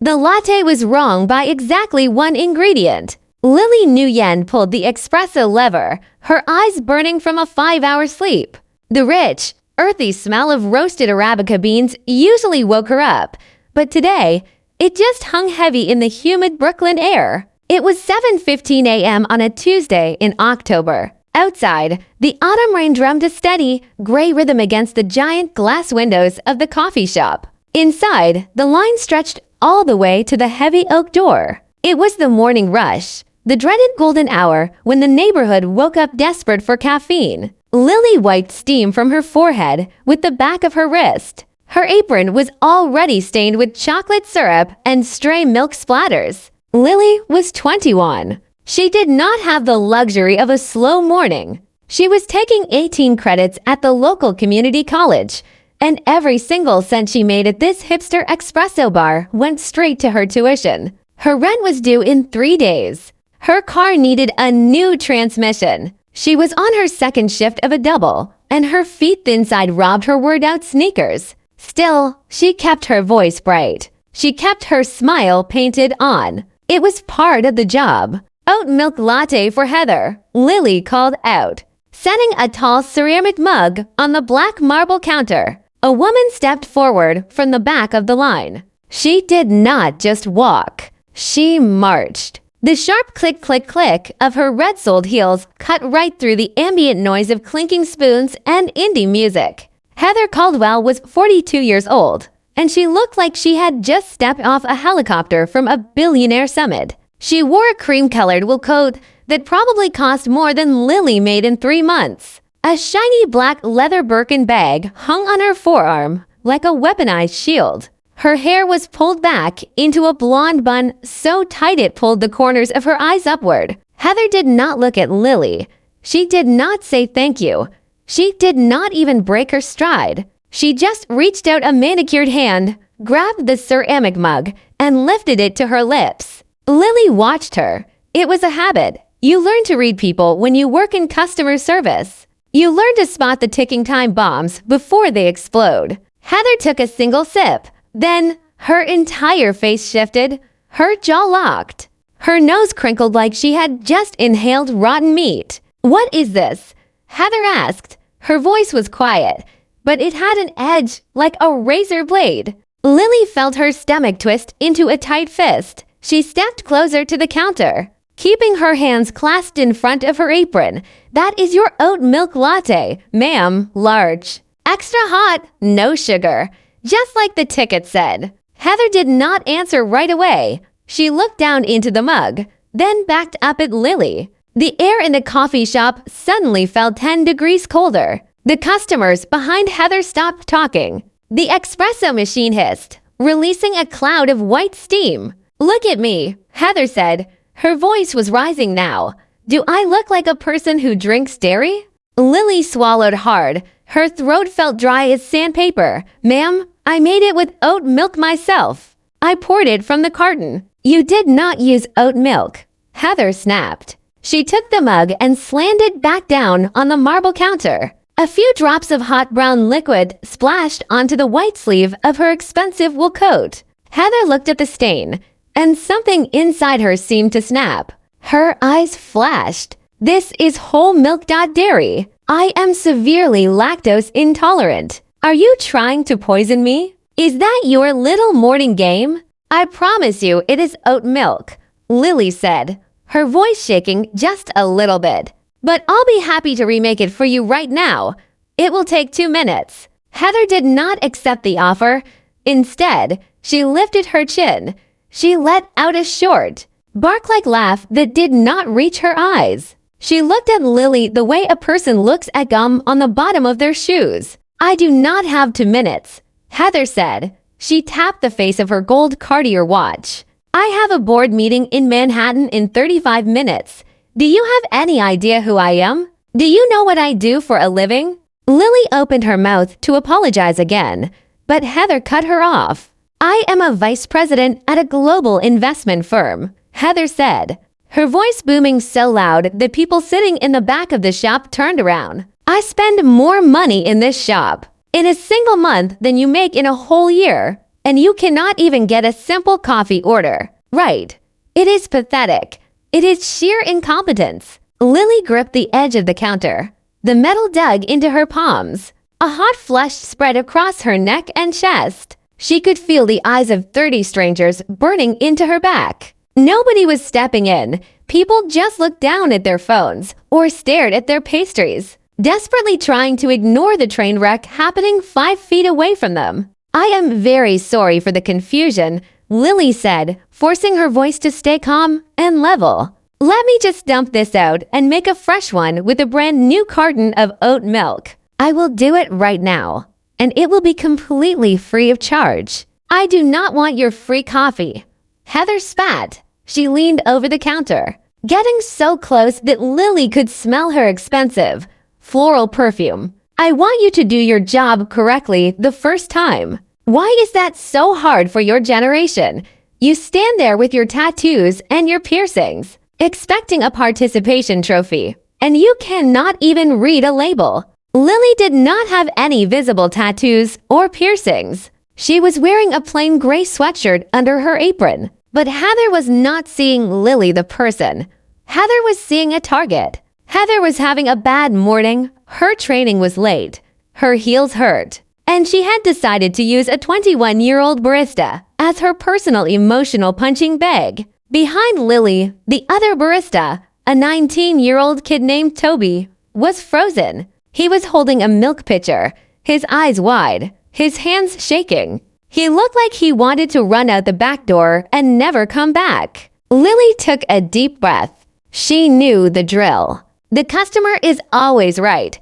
The latte was wrong by exactly one ingredient. Lily Nguyen pulled the espresso lever, her eyes burning from a 5-hour sleep. The rich, earthy smell of roasted Arabica beans usually woke her up, but today, it just hung heavy in the humid Brooklyn air. It was 7:15 a.m. on a Tuesday in October. Outside, the autumn rain drummed a steady, gray rhythm against the giant glass windows of the coffee shop. Inside, the line stretched all the way to the heavy oak door. It was the morning rush, the dreaded golden hour when the neighborhood woke up desperate for caffeine. Lily wiped steam from her forehead with the back of her wrist. Her apron was already stained with chocolate syrup and stray milk splatters. Lily was 21. She did not have the luxury of a slow morning. She was taking 18 credits at the local community college, and every single cent she made at this hipster espresso bar went straight to her tuition. Her rent was due in 3 days. Her car needed a new transmission. She was on her second shift of a double, and her feet inside robbed her wore-out sneakers. Still, she kept her voice bright. She kept her smile painted on. It was part of the job. Oat milk latte for Heather, Lily called out, setting a tall ceramic mug on the black marble counter. A woman stepped forward from the back of the line. She did not just walk. She marched. The sharp click, click, click of her red-soled heels cut right through the ambient noise of clinking spoons and indie music. Heather Caldwell was 42 years old, and she looked like she had just stepped off a helicopter from a billionaire summit. She wore a cream-colored wool coat that probably cost more than Lily made in 3 months. A shiny black leather Birkin bag hung on her forearm like a weaponized shield. Her hair was pulled back into a blonde bun so tight it pulled the corners of her eyes upward. Heather did not look at Lily. She did not say thank you. She did not even break her stride. She just reached out a manicured hand, grabbed the ceramic mug, and lifted it to her lips. Lily watched her. It was a habit. You learn to read people when you work in customer service. You learn to spot the ticking time bombs before they explode. Heather took a single sip. Then her entire face shifted. Her jaw locked. Her nose crinkled like she had just inhaled rotten meat. "What is this?" Heather asked. Her voice was quiet, but it had an edge like a razor blade. Lily felt her stomach twist into a tight fist. She stepped closer to the counter, keeping her hands clasped in front of her apron. "That is your oat milk latte, ma'am, large. Extra hot, no sugar." Just like the ticket said. Heather did not answer right away. She looked down into the mug, then backed up at Lily. The air in the coffee shop suddenly felt 10 degrees colder. The customers behind Heather stopped talking. The espresso machine hissed, releasing a cloud of white steam. "Look at me," Heather said. Her voice was rising now. "Do I look like a person who drinks dairy?" Lily swallowed hard. Her throat felt dry as sandpaper. "Ma'am, I made it with oat milk myself. I poured it from the carton." "You did not use oat milk," Heather snapped. She took the mug and slammed it back down on the marble counter. A few drops of hot brown liquid splashed onto the white sleeve of her expensive wool coat. Heather looked at the stain, and something inside her seemed to snap. Her eyes flashed. "This is whole milk dairy. I am severely lactose intolerant. Are you trying to poison me? Is that your little morning game?" "I promise you it is oat milk," Lily said, her voice shaking just a little bit. "But I'll be happy to remake it for you right now. It will take 2 minutes." Heather did not accept the offer. Instead, she lifted her chin. She let out a short, bark-like laugh that did not reach her eyes. She looked at Lily the way a person looks at gum on the bottom of their shoes. "I do not have 2 minutes," Heather said. She tapped the face of her gold Cartier watch. "I have a board meeting in Manhattan in 35 minutes. Do you have any idea who I am? Do you know what I do for a living?" Lily opened her mouth to apologize again, but Heather cut her off. "I am a vice president at a global investment firm," Heather said, her voice booming so loud that people sitting in the back of the shop turned around. "I spend more money in this shop in a single month than you make in a whole year, and you cannot even get a simple coffee order. Right. It is pathetic. It is sheer incompetence. Lily gripped the edge of the counter. The metal dug into her palms. A hot flush spread across her neck and chest. She could feel the eyes of 30 strangers burning into her back. Nobody was stepping in. People just looked down at their phones or stared at their pastries, desperately trying to ignore the train wreck happening 5 feet away from them. I am very sorry for the confusion, Lily said, forcing her voice to stay calm and level. Let me just dump this out and make a fresh one with a brand new carton of oat milk. I will do it right now, and it will be completely free of charge. I do not want your free coffee. Heather spat. She leaned over the counter, getting so close that Lily could smell her expensive, floral perfume. I want you to do your job correctly the first time. Why is that so hard for your generation? You stand there with your tattoos and your piercings, expecting a participation trophy, and you cannot even read a label. Lily did not have any visible tattoos or piercings. She was wearing a plain gray sweatshirt under her apron. But Heather was not seeing Lily the person. Heather was seeing a target. Heather was having a bad morning. Her training was late. Her heels hurt. And she had decided to use a 21-year-old barista as her personal emotional punching bag. Behind Lily, the other barista, a 19-year-old kid named Toby, was frozen. He was holding a milk pitcher, his eyes wide, his hands shaking. He looked like he wanted to run out the back door and never come back. Lily took a deep breath. She knew the drill. The customer is always right,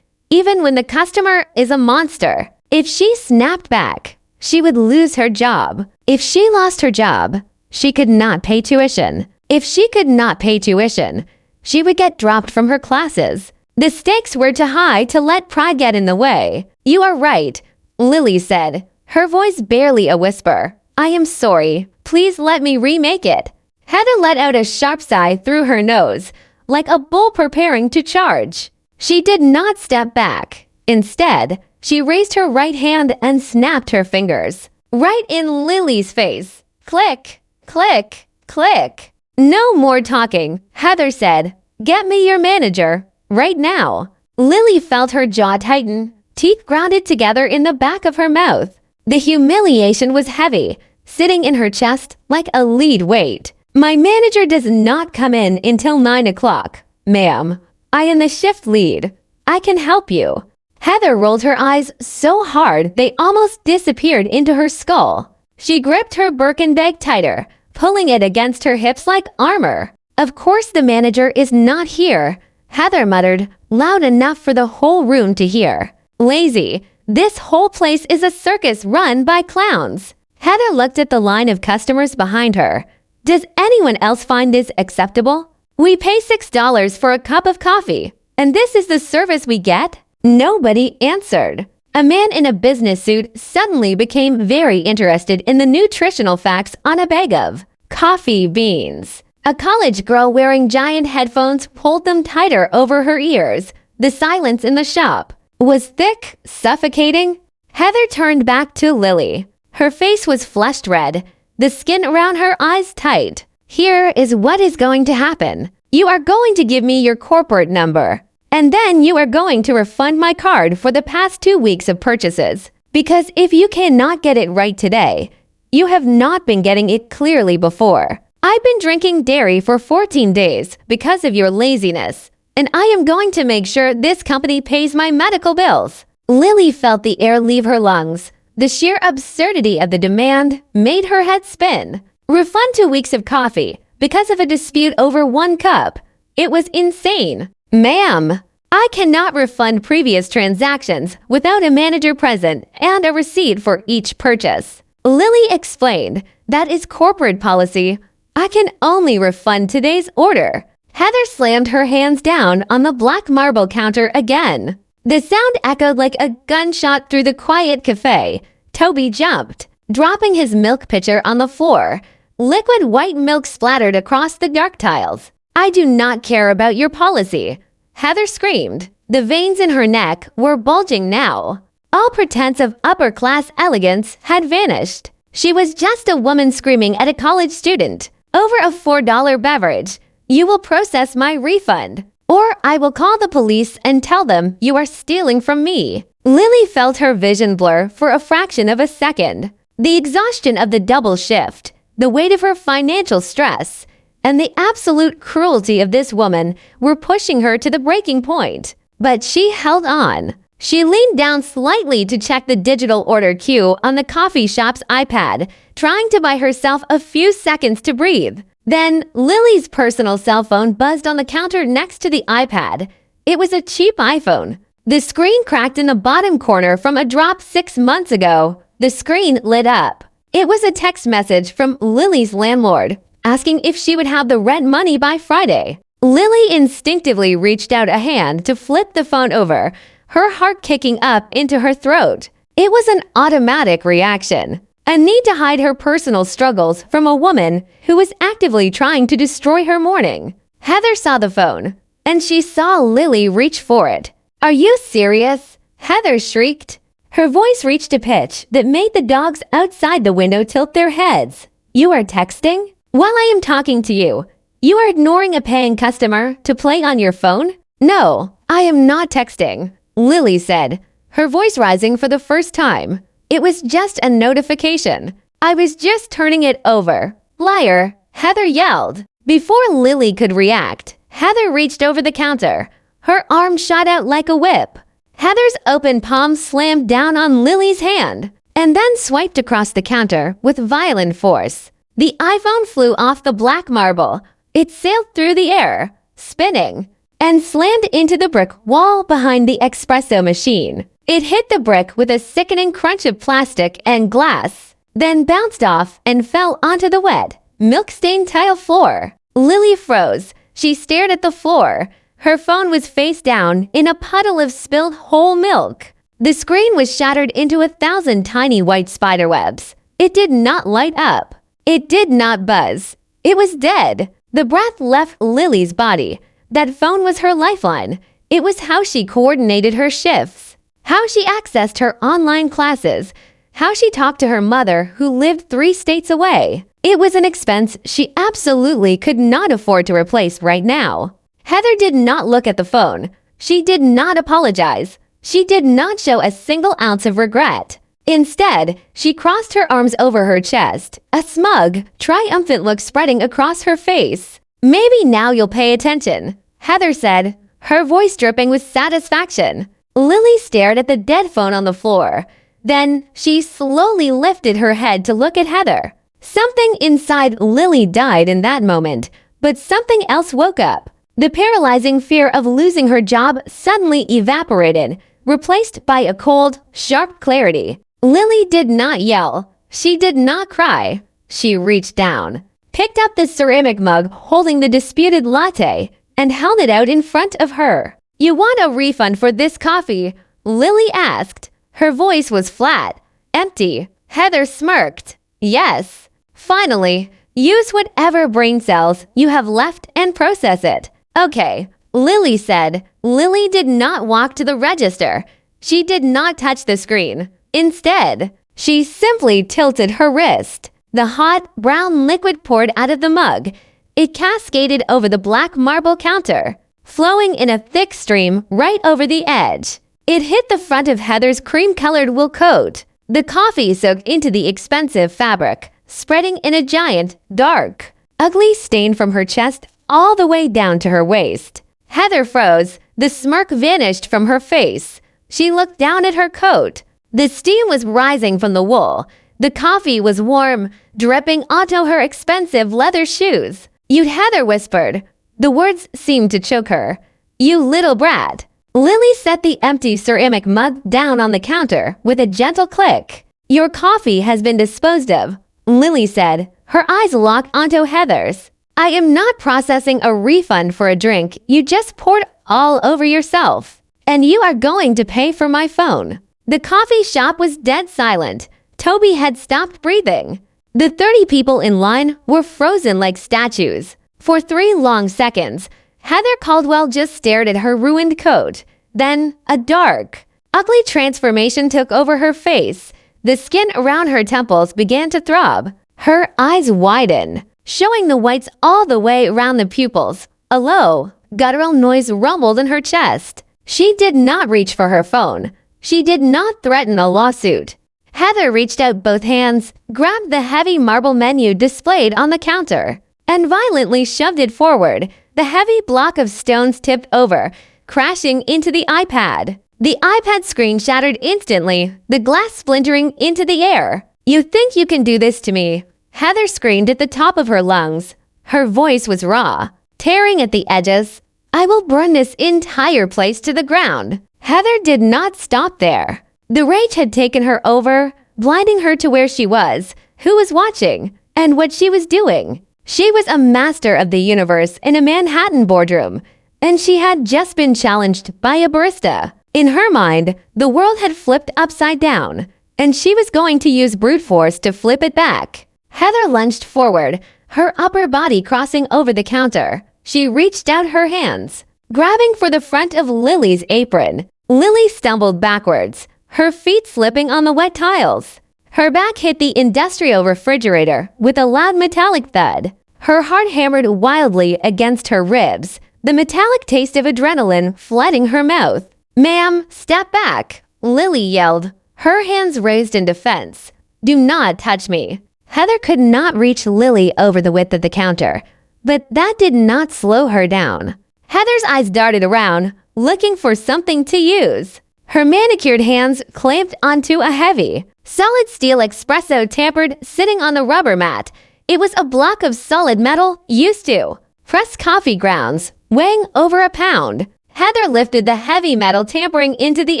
even when the customer is a monster. If she snapped back, she would lose her job. If she lost her job, she could not pay tuition. If she could not pay tuition, she would get dropped from her classes. The stakes were too high to let pride get in the way. You are right, Lily said, her voice barely a whisper. I am sorry. Please let me remake it. Heather let out a sharp sigh through her nose, like a bull preparing to charge. She did not step back. Instead, she raised her right hand and snapped her fingers. Right in Lily's face. Click, click, click. No more talking, Heather said. Get me your manager, right now. Lily felt her jaw tighten, teeth grounded together in the back of her mouth. The humiliation was heavy, sitting in her chest like a lead weight. My manager does not come in until 9 o'clock, ma'am. I am the shift lead. I can help you. Heather rolled her eyes so hard they almost disappeared into her skull. She gripped her Birkin bag tighter, pulling it against her hips like armor. Of course the manager is not here, Heather muttered, loud enough for the whole room to hear. Lazy. This whole place is a circus run by clowns. Heather looked at the line of customers behind her. Does anyone else find this acceptable? We pay $6 for a cup of coffee, and this is the service we get? Nobody answered. A man in a business suit suddenly became very interested in the nutritional facts on a bag of coffee beans. A college girl wearing giant headphones pulled them tighter over her ears. The silence in the shop was thick, suffocating. Heather turned back to Lily. Her face was flushed red, the skin around her eyes tight. Here is what is going to happen. You are going to give me your corporate number, and then you are going to refund my card for the past 2 weeks of purchases. Because if you cannot get it right today, you have not been getting it clearly before. I've been drinking dairy for 14 days because of your laziness, and I am going to make sure this company pays my medical bills. Lily felt the air leave her lungs. The sheer absurdity of the demand made her head spin. Refund 2 weeks of coffee because of a dispute over 1 cup. It was insane. Ma'am, I cannot refund previous transactions without a manager present and a receipt for each purchase. Lily explained, that is corporate policy. I can only refund today's order. Heather slammed her hands down on the black marble counter again. The sound echoed like a gunshot through the quiet cafe. Toby jumped, dropping his milk pitcher on the floor. Liquid white milk splattered across the dark tiles. I do not care about your policy, Heather screamed. The veins in her neck were bulging now. All pretense of upper-class elegance had vanished. She was just a woman screaming at a college student over a $4 beverage. You will process my refund, or I will call the police and tell them you are stealing from me. Lily felt her vision blur for a fraction of a second. The exhaustion of the double shift, the weight of her financial stress, and the absolute cruelty of this woman were pushing her to the breaking point. But she held on. She leaned down slightly to check the digital order queue on the coffee shop's iPad, trying to buy herself a few seconds to breathe. Then, Lily's personal cell phone buzzed on the counter next to the iPad. It was a cheap iPhone. The screen cracked in the bottom corner from a drop 6 months ago. The screen lit up. It was a text message from Lily's landlord, asking if she would have the rent money by Friday. Lily instinctively reached out a hand to flip the phone over, her heart kicking up into her throat. It was an automatic reaction, a need to hide her personal struggles from a woman who was actively trying to destroy her morning. Heather saw the phone, and she saw Lily reach for it. "Are you serious?" Heather shrieked. Her voice reached a pitch that made the dogs outside the window tilt their heads. "You are texting? While I am talking to you, you are ignoring a paying customer to play on your phone?" "No, I am not texting," Lily said, her voice rising for the first time. "It was just a notification. I was just turning it over." "Liar," Heather yelled. Before Lily could react, Heather reached over the counter. Her arm shot out like a whip. Heather's open palm slammed down on Lily's hand and then swiped across the counter with violent force. The iPhone flew off the black marble. It sailed through the air, spinning, and slammed into the brick wall behind the espresso machine. It hit the brick with a sickening crunch of plastic and glass, then bounced off and fell onto the wet, milk-stained tile floor. Lily froze. She stared at the floor. Her phone was face down in a puddle of spilled whole milk. The screen was shattered into 1,000 tiny white spiderwebs. It did not light up. It did not buzz. It was dead. The breath left Lily's body. That phone was her lifeline. It was how she coordinated her shifts, how she accessed her online classes, how she talked to her mother who lived 3 states away. It was an expense she absolutely could not afford to replace right now. Heather did not look at the phone. She did not apologize. She did not show a single ounce of regret. Instead, she crossed her arms over her chest, a smug, triumphant look spreading across her face. "Maybe now you'll pay attention," Heather said, her voice dripping with satisfaction. Lily stared at the dead phone on the floor. Then she slowly lifted her head to look at Heather. Something inside Lily died in that moment, but something else woke up. The paralyzing fear of losing her job suddenly evaporated, replaced by a cold, sharp clarity. Lily did not yell. She did not cry. She reached down, picked up the ceramic mug holding the disputed latte, and held it out in front of her. "You want a refund for this coffee?" Lily asked. Her voice was flat, empty. Heather smirked. "Yes." "Finally, use whatever brain cells you have left and process it." "Okay," Lily said. Lily did not walk to the register. She did not touch the screen. Instead, she simply tilted her wrist. The hot, brown liquid poured out of the mug. It cascaded over the black marble counter, flowing in a thick stream right over the edge. It hit the front of Heather's cream-colored wool coat. The coffee soaked into the expensive fabric, spreading in a giant, dark, ugly stain from her chest all the way down to her waist. Heather froze. The smirk vanished from her face. She looked down at her coat. The steam was rising from the wool. The coffee was warm, dripping onto her expensive leather shoes. "You," Heather whispered. The words seemed to choke her. "You little brat." Lily set the empty ceramic mug down on the counter with a gentle click. "Your coffee has been disposed of," Lily said, her eyes locked onto Heather's. "I am not processing a refund for a drink you just poured all over yourself. And you are going to pay for my phone." The coffee shop was dead silent. Toby had stopped breathing. The 30 people in line were frozen like statues. For 3 long seconds, Heather Caldwell just stared at her ruined coat. Then, a dark, ugly transformation took over her face. The skin around her temples began to throb. Her eyes widened, showing the whites all the way around the pupils. A low, guttural noise rumbled in her chest. She did not reach for her phone. She did not threaten a lawsuit. Heather reached out both hands, grabbed the heavy marble menu displayed on the counter, and violently shoved it forward. The heavy block of stones tipped over, crashing into the iPad. The iPad screen shattered instantly, the glass splintering into the air. "You think you can do this to me?" Heather screamed at the top of her lungs. Her voice was raw, tearing at the edges. "I will burn this entire place to the ground." Heather did not stop there. The rage had taken her over, blinding her to where she was, who was watching, and what she was doing. She was a master of the universe in a Manhattan boardroom, and she had just been challenged by a barista. In her mind, the world had flipped upside down, and she was going to use brute force to flip it back. Heather lunged forward, her upper body crossing over the counter. She reached out her hands, grabbing for the front of Lily's apron. Lily stumbled backwards, her feet slipping on the wet tiles. Her back hit the industrial refrigerator with a loud metallic thud. Her heart hammered wildly against her ribs, the metallic taste of adrenaline flooding her mouth. "Ma'am, step back," Lily yelled, her hands raised in defense. "Do not touch me." Heather could not reach Lily over the width of the counter, but that did not slow her down. Heather's eyes darted around, looking for something to use. Her manicured hands clamped onto a heavy, solid steel espresso tampered sitting on the rubber mat. It was a block of solid metal used to pressed coffee grounds, weighing over a pound. Heather lifted the heavy metal tampering into the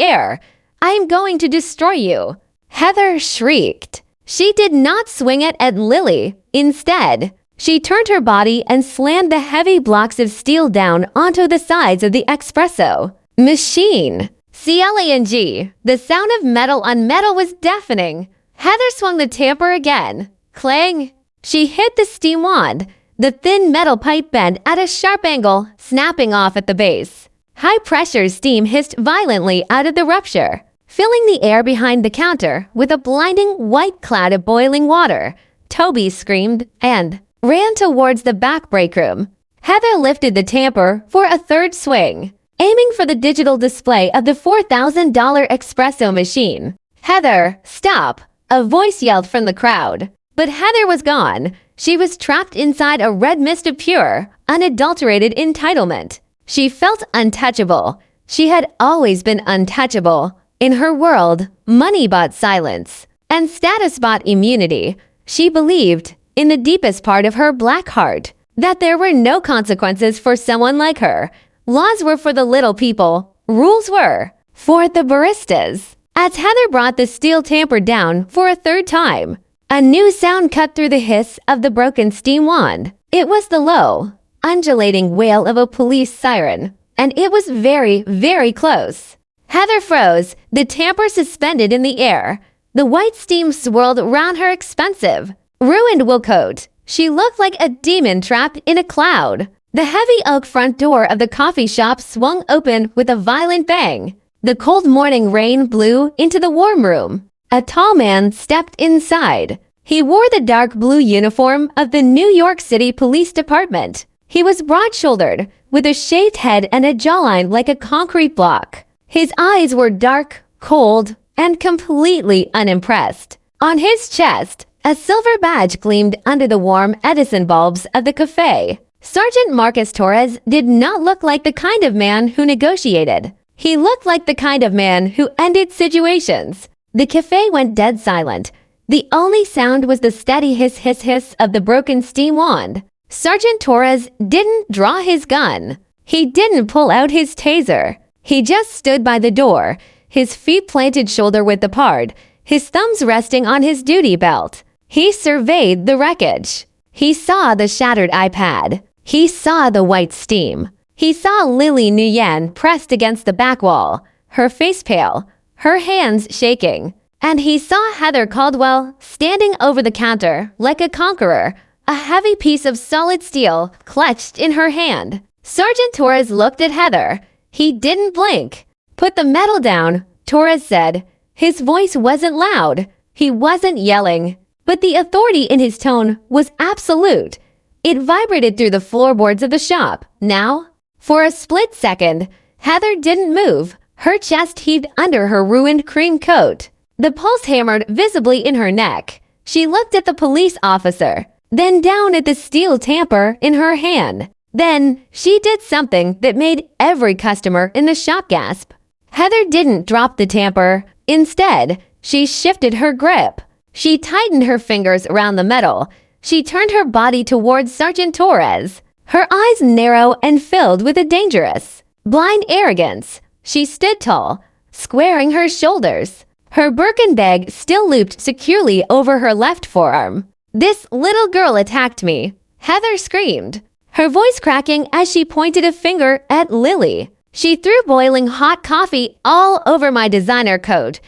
air. "I am going to destroy you." Heather shrieked. She did not swing it at Lily. Instead, she turned her body and slammed the heavy blocks of steel down onto the sides of the espresso machine. Clang. The sound of metal on metal was deafening. Heather swung the tamper again. Clang. She hit the steam wand. The thin metal pipe bent at a sharp angle, snapping off at the base. High-pressure steam hissed violently out of the rupture, filling the air behind the counter with a blinding white cloud of boiling water. Toby screamed and ran towards the back break room. Heather lifted the tamper for a third swing, aiming for the digital display of the $4,000 espresso machine. "Heather, stop!" a voice yelled from the crowd. But Heather was gone. She was trapped inside a red mist of pure, unadulterated entitlement. She felt untouchable. She had always been untouchable. In her world, money bought silence, and status bought immunity. She believed, in the deepest part of her black heart, that there were no consequences for someone like her. Laws were for the little people. Rules were for the baristas. As Heather brought the steel tamper down for a third time, a new sound cut through the hiss of the broken steam wand. It was the low, undulating wail of a police siren, and it was very, very close. Heather froze, the tamper suspended in the air. The white steam swirled round her expensive, ruined wool coat. She looked like a demon trapped in a cloud. The heavy oak front door of the coffee shop swung open with a violent bang. The cold morning rain blew into the warm room. A tall man stepped inside. He wore the dark blue uniform of the New York City Police Department. He was broad-shouldered, with a shaved head and a jawline like a concrete block. His eyes were dark, cold, and completely unimpressed. On his chest, a silver badge gleamed under the warm Edison bulbs of the cafe. Sergeant Marcus Torres did not look like the kind of man who negotiated. He looked like the kind of man who ended situations. The cafe went dead silent. The only sound was the steady hiss of the broken steam wand. Sergeant Torres didn't draw his gun. He didn't pull out his taser. He just stood by the door, his feet planted shoulder width apart, his thumbs resting on his duty belt. He surveyed the wreckage. He saw the shattered iPad. He saw the white steam. He saw Lily Nguyen pressed against the back wall, her face pale, her hands shaking. And he saw Heather Caldwell standing over the counter like a conqueror, a heavy piece of solid steel clutched in her hand. Sergeant Torres looked at Heather. He didn't blink. "Put the metal down," Torres said. His voice wasn't loud. He wasn't yelling, but the authority in his tone was absolute. It vibrated through the floorboards of the shop. Now, for a split second, Heather didn't move. Her chest heaved under her ruined cream coat. The pulse hammered visibly in her neck. She looked at the police officer, then down at the steel tamper in her hand. Then, she did something that made every customer in the shop gasp. Heather didn't drop the tamper. Instead, she shifted her grip. She tightened her fingers around the metal. She turned her body towards Sergeant Torres, her eyes narrow and filled with a dangerous, blind arrogance. She stood tall, squaring her shoulders. Her Birkin bag still looped securely over her left forearm. "This little girl attacked me," Heather screamed, her voice cracking as she pointed a finger at Lily. "She threw boiling hot coffee all over my designer coat.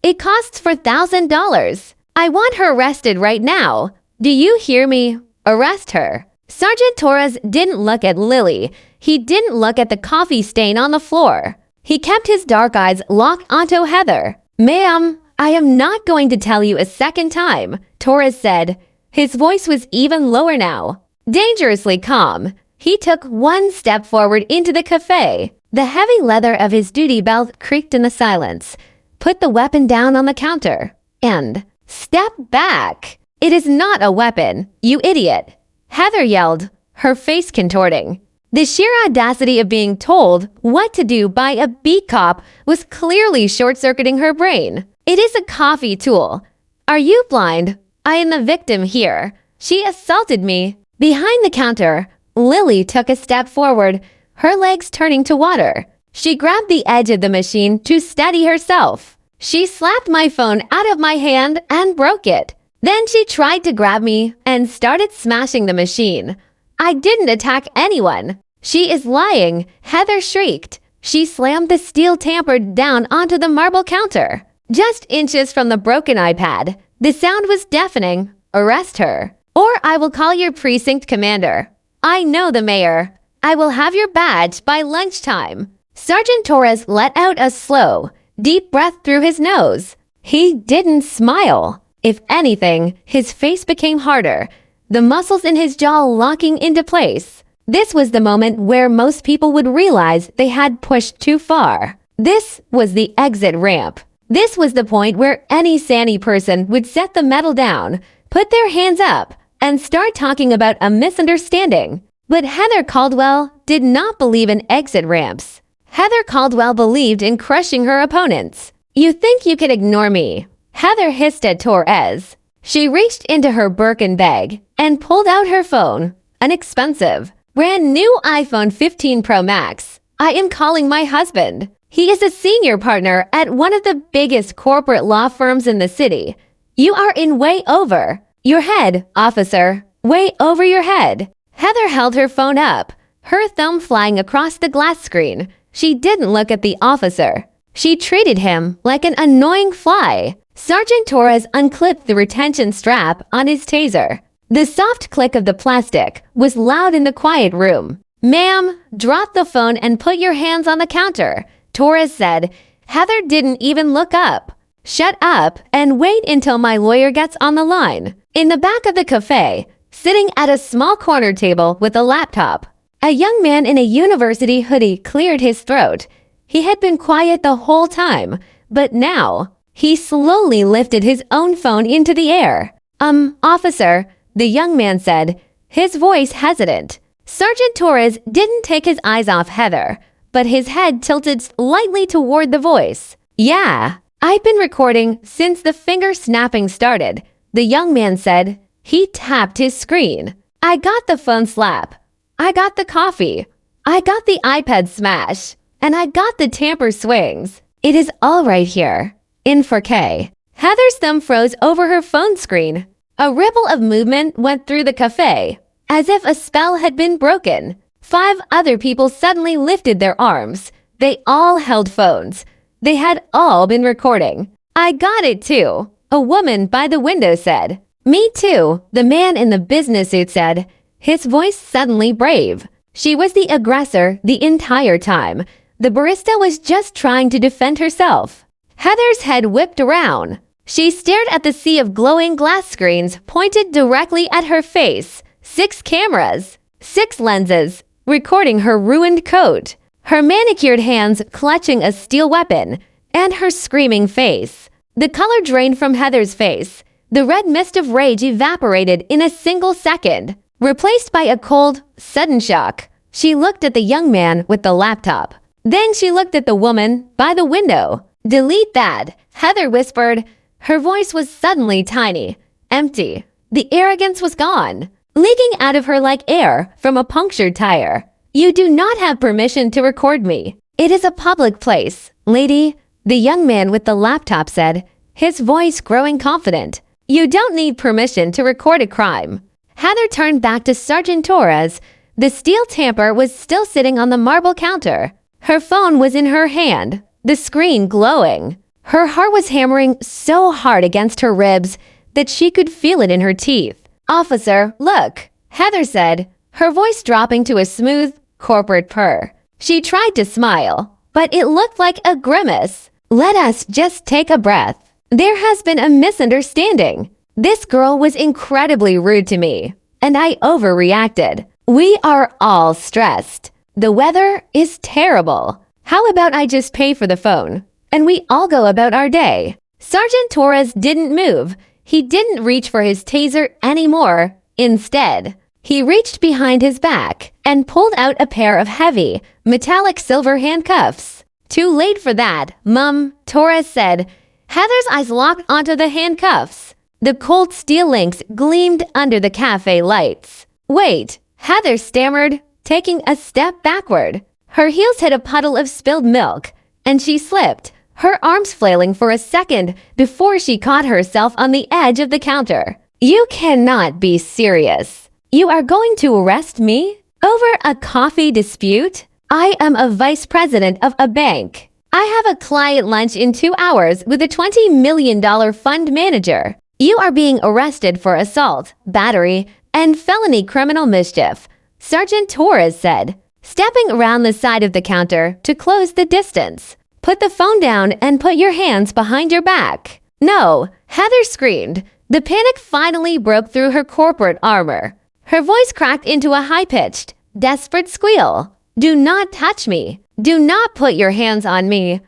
It costs $4,000. I want her arrested right now. Do you hear me? Arrest her." Sergeant Torres didn't look at Lily. He didn't look at the coffee stain on the floor. He kept his dark eyes locked onto Heather. "Ma'am, I am not going to tell you a second time," Torres said. His voice was even lower now, dangerously calm. He took one step forward into the cafe. The heavy leather of his duty belt creaked in the silence. "Put the weapon down on the counter and step back. It is not a weapon, you idiot," Heather yelled, her face contorting. The sheer audacity of being told what to do by a beat cop was clearly short-circuiting her brain. "It is a coffee tool. Are you blind? I am the victim here. She assaulted me." Behind the counter, Lily took a step forward, her legs turning to water. She grabbed the edge of the machine to steady herself. "She slapped my phone out of my hand and broke it. Then she tried to grab me and started smashing the machine. I didn't attack anyone." "She is lying," Heather shrieked. She slammed the steel tamper down onto the marble counter, just inches from the broken iPad. The sound was deafening. "Arrest her, or I will call your precinct commander. I know the mayor. I will have your badge by lunchtime." Sergeant Torres let out a slow, deep breath through his nose. He didn't smile. If anything, his face became harder, the muscles in his jaw locking into place. This was the moment where most people would realize they had pushed too far. This was the exit ramp. This was the point where any sane person would set the metal down, put their hands up, and start talking about a misunderstanding. But Heather Caldwell did not believe in exit ramps. Heather Caldwell believed in crushing her opponents. "You think you can ignore me?" Heather hissed at Torres. She reached into her Birkin bag and pulled out her phone. An expensive, brand new iPhone 15 Pro Max. "I am calling my husband. He is a senior partner at one of the biggest corporate law firms in the city. You are in way over your head, officer. Way over your head." Heather held her phone up, her thumb flying across the glass screen. She didn't look at the officer. She treated him like an annoying fly. Sergeant Torres unclipped the retention strap on his taser. The soft click of the plastic was loud in the quiet room. "Ma'am, drop the phone and put your hands on the counter," Torres said. Heather didn't even look up. "Shut up and wait until my lawyer gets on the line." In the back of the cafe, sitting at a small corner table with a laptop, a young man in a university hoodie cleared his throat. He had been quiet the whole time, but now he slowly lifted his own phone into the air. Officer," the young man said, his voice hesitant. Sergeant Torres didn't take his eyes off Heather, but his head tilted slightly toward the voice. "Yeah, I've been recording since the finger snapping started," the young man said. He tapped his screen. "I got the phone slap. I got the coffee. I got the iPad smash. And I got the tamper swings. It is all right here. In 4K. Heather's thumb froze over her phone screen. A ripple of movement went through the cafe, as if a spell had been broken. 5 other people suddenly lifted their arms. They all held phones. They had all been recording. "I got it too," a woman by the window said. "Me too," the man in the business suit said, his voice suddenly brave. She was the aggressor the entire time. The barista was just trying to defend herself. Heather's head whipped around. She stared at the sea of glowing glass screens pointed directly at her face. 6 cameras, 6 lenses, recording her ruined coat, her manicured hands clutching a steel weapon, and her screaming face. The color drained from Heather's face. The red mist of rage evaporated in a single second, replaced by a cold, sudden shock. She looked at the young man with the laptop. Then she looked at the woman by the window. "Delete that," Heather whispered. Her voice was suddenly tiny, empty. The arrogance was gone, leaking out of her like air from a punctured tire. "You do not have permission to record me. It is a public place, lady," the young man with the laptop said, his voice growing confident. "You don't need permission to record a crime." Heather turned back to Sergeant Torres. The steel tamper was still sitting on the marble counter. Her phone was in her hand, the screen glowing. Her heart was hammering so hard against her ribs that she could feel it in her teeth. "Officer, look," Heather said, her voice dropping to a smooth, corporate purr. She tried to smile, but it looked like a grimace. "Let us just take a breath. There has been a misunderstanding. This girl was incredibly rude to me, and I overreacted. We are all stressed. The weather is terrible. How about I just pay for the phone, and we all go about our day?" Sergeant Torres didn't move. He didn't reach for his taser anymore. Instead, he reached behind his back and pulled out a pair of heavy, metallic silver handcuffs. "Too late for that, Mum," Torres said. Heather's eyes locked onto the handcuffs. The cold steel links gleamed under the cafe lights. "Wait," Heather stammered, taking a step backward. Her heels hit a puddle of spilled milk, and she slipped, her arms flailing for a second before she caught herself on the edge of the counter. "You cannot be serious. You are going to arrest me? Over a coffee dispute? I am a vice president of a bank. I have a client lunch in 2 hours with a $20 million fund manager. You are being arrested for assault, battery, and felony criminal mischief," Sergeant Torres said, stepping around the side of the counter to close the distance. "Put the phone down and put your hands behind your back." "No," Heather screamed. The panic finally broke through her corporate armor. Her voice cracked into a high-pitched, desperate squeal. "Do not touch me. Do not put your hands on me.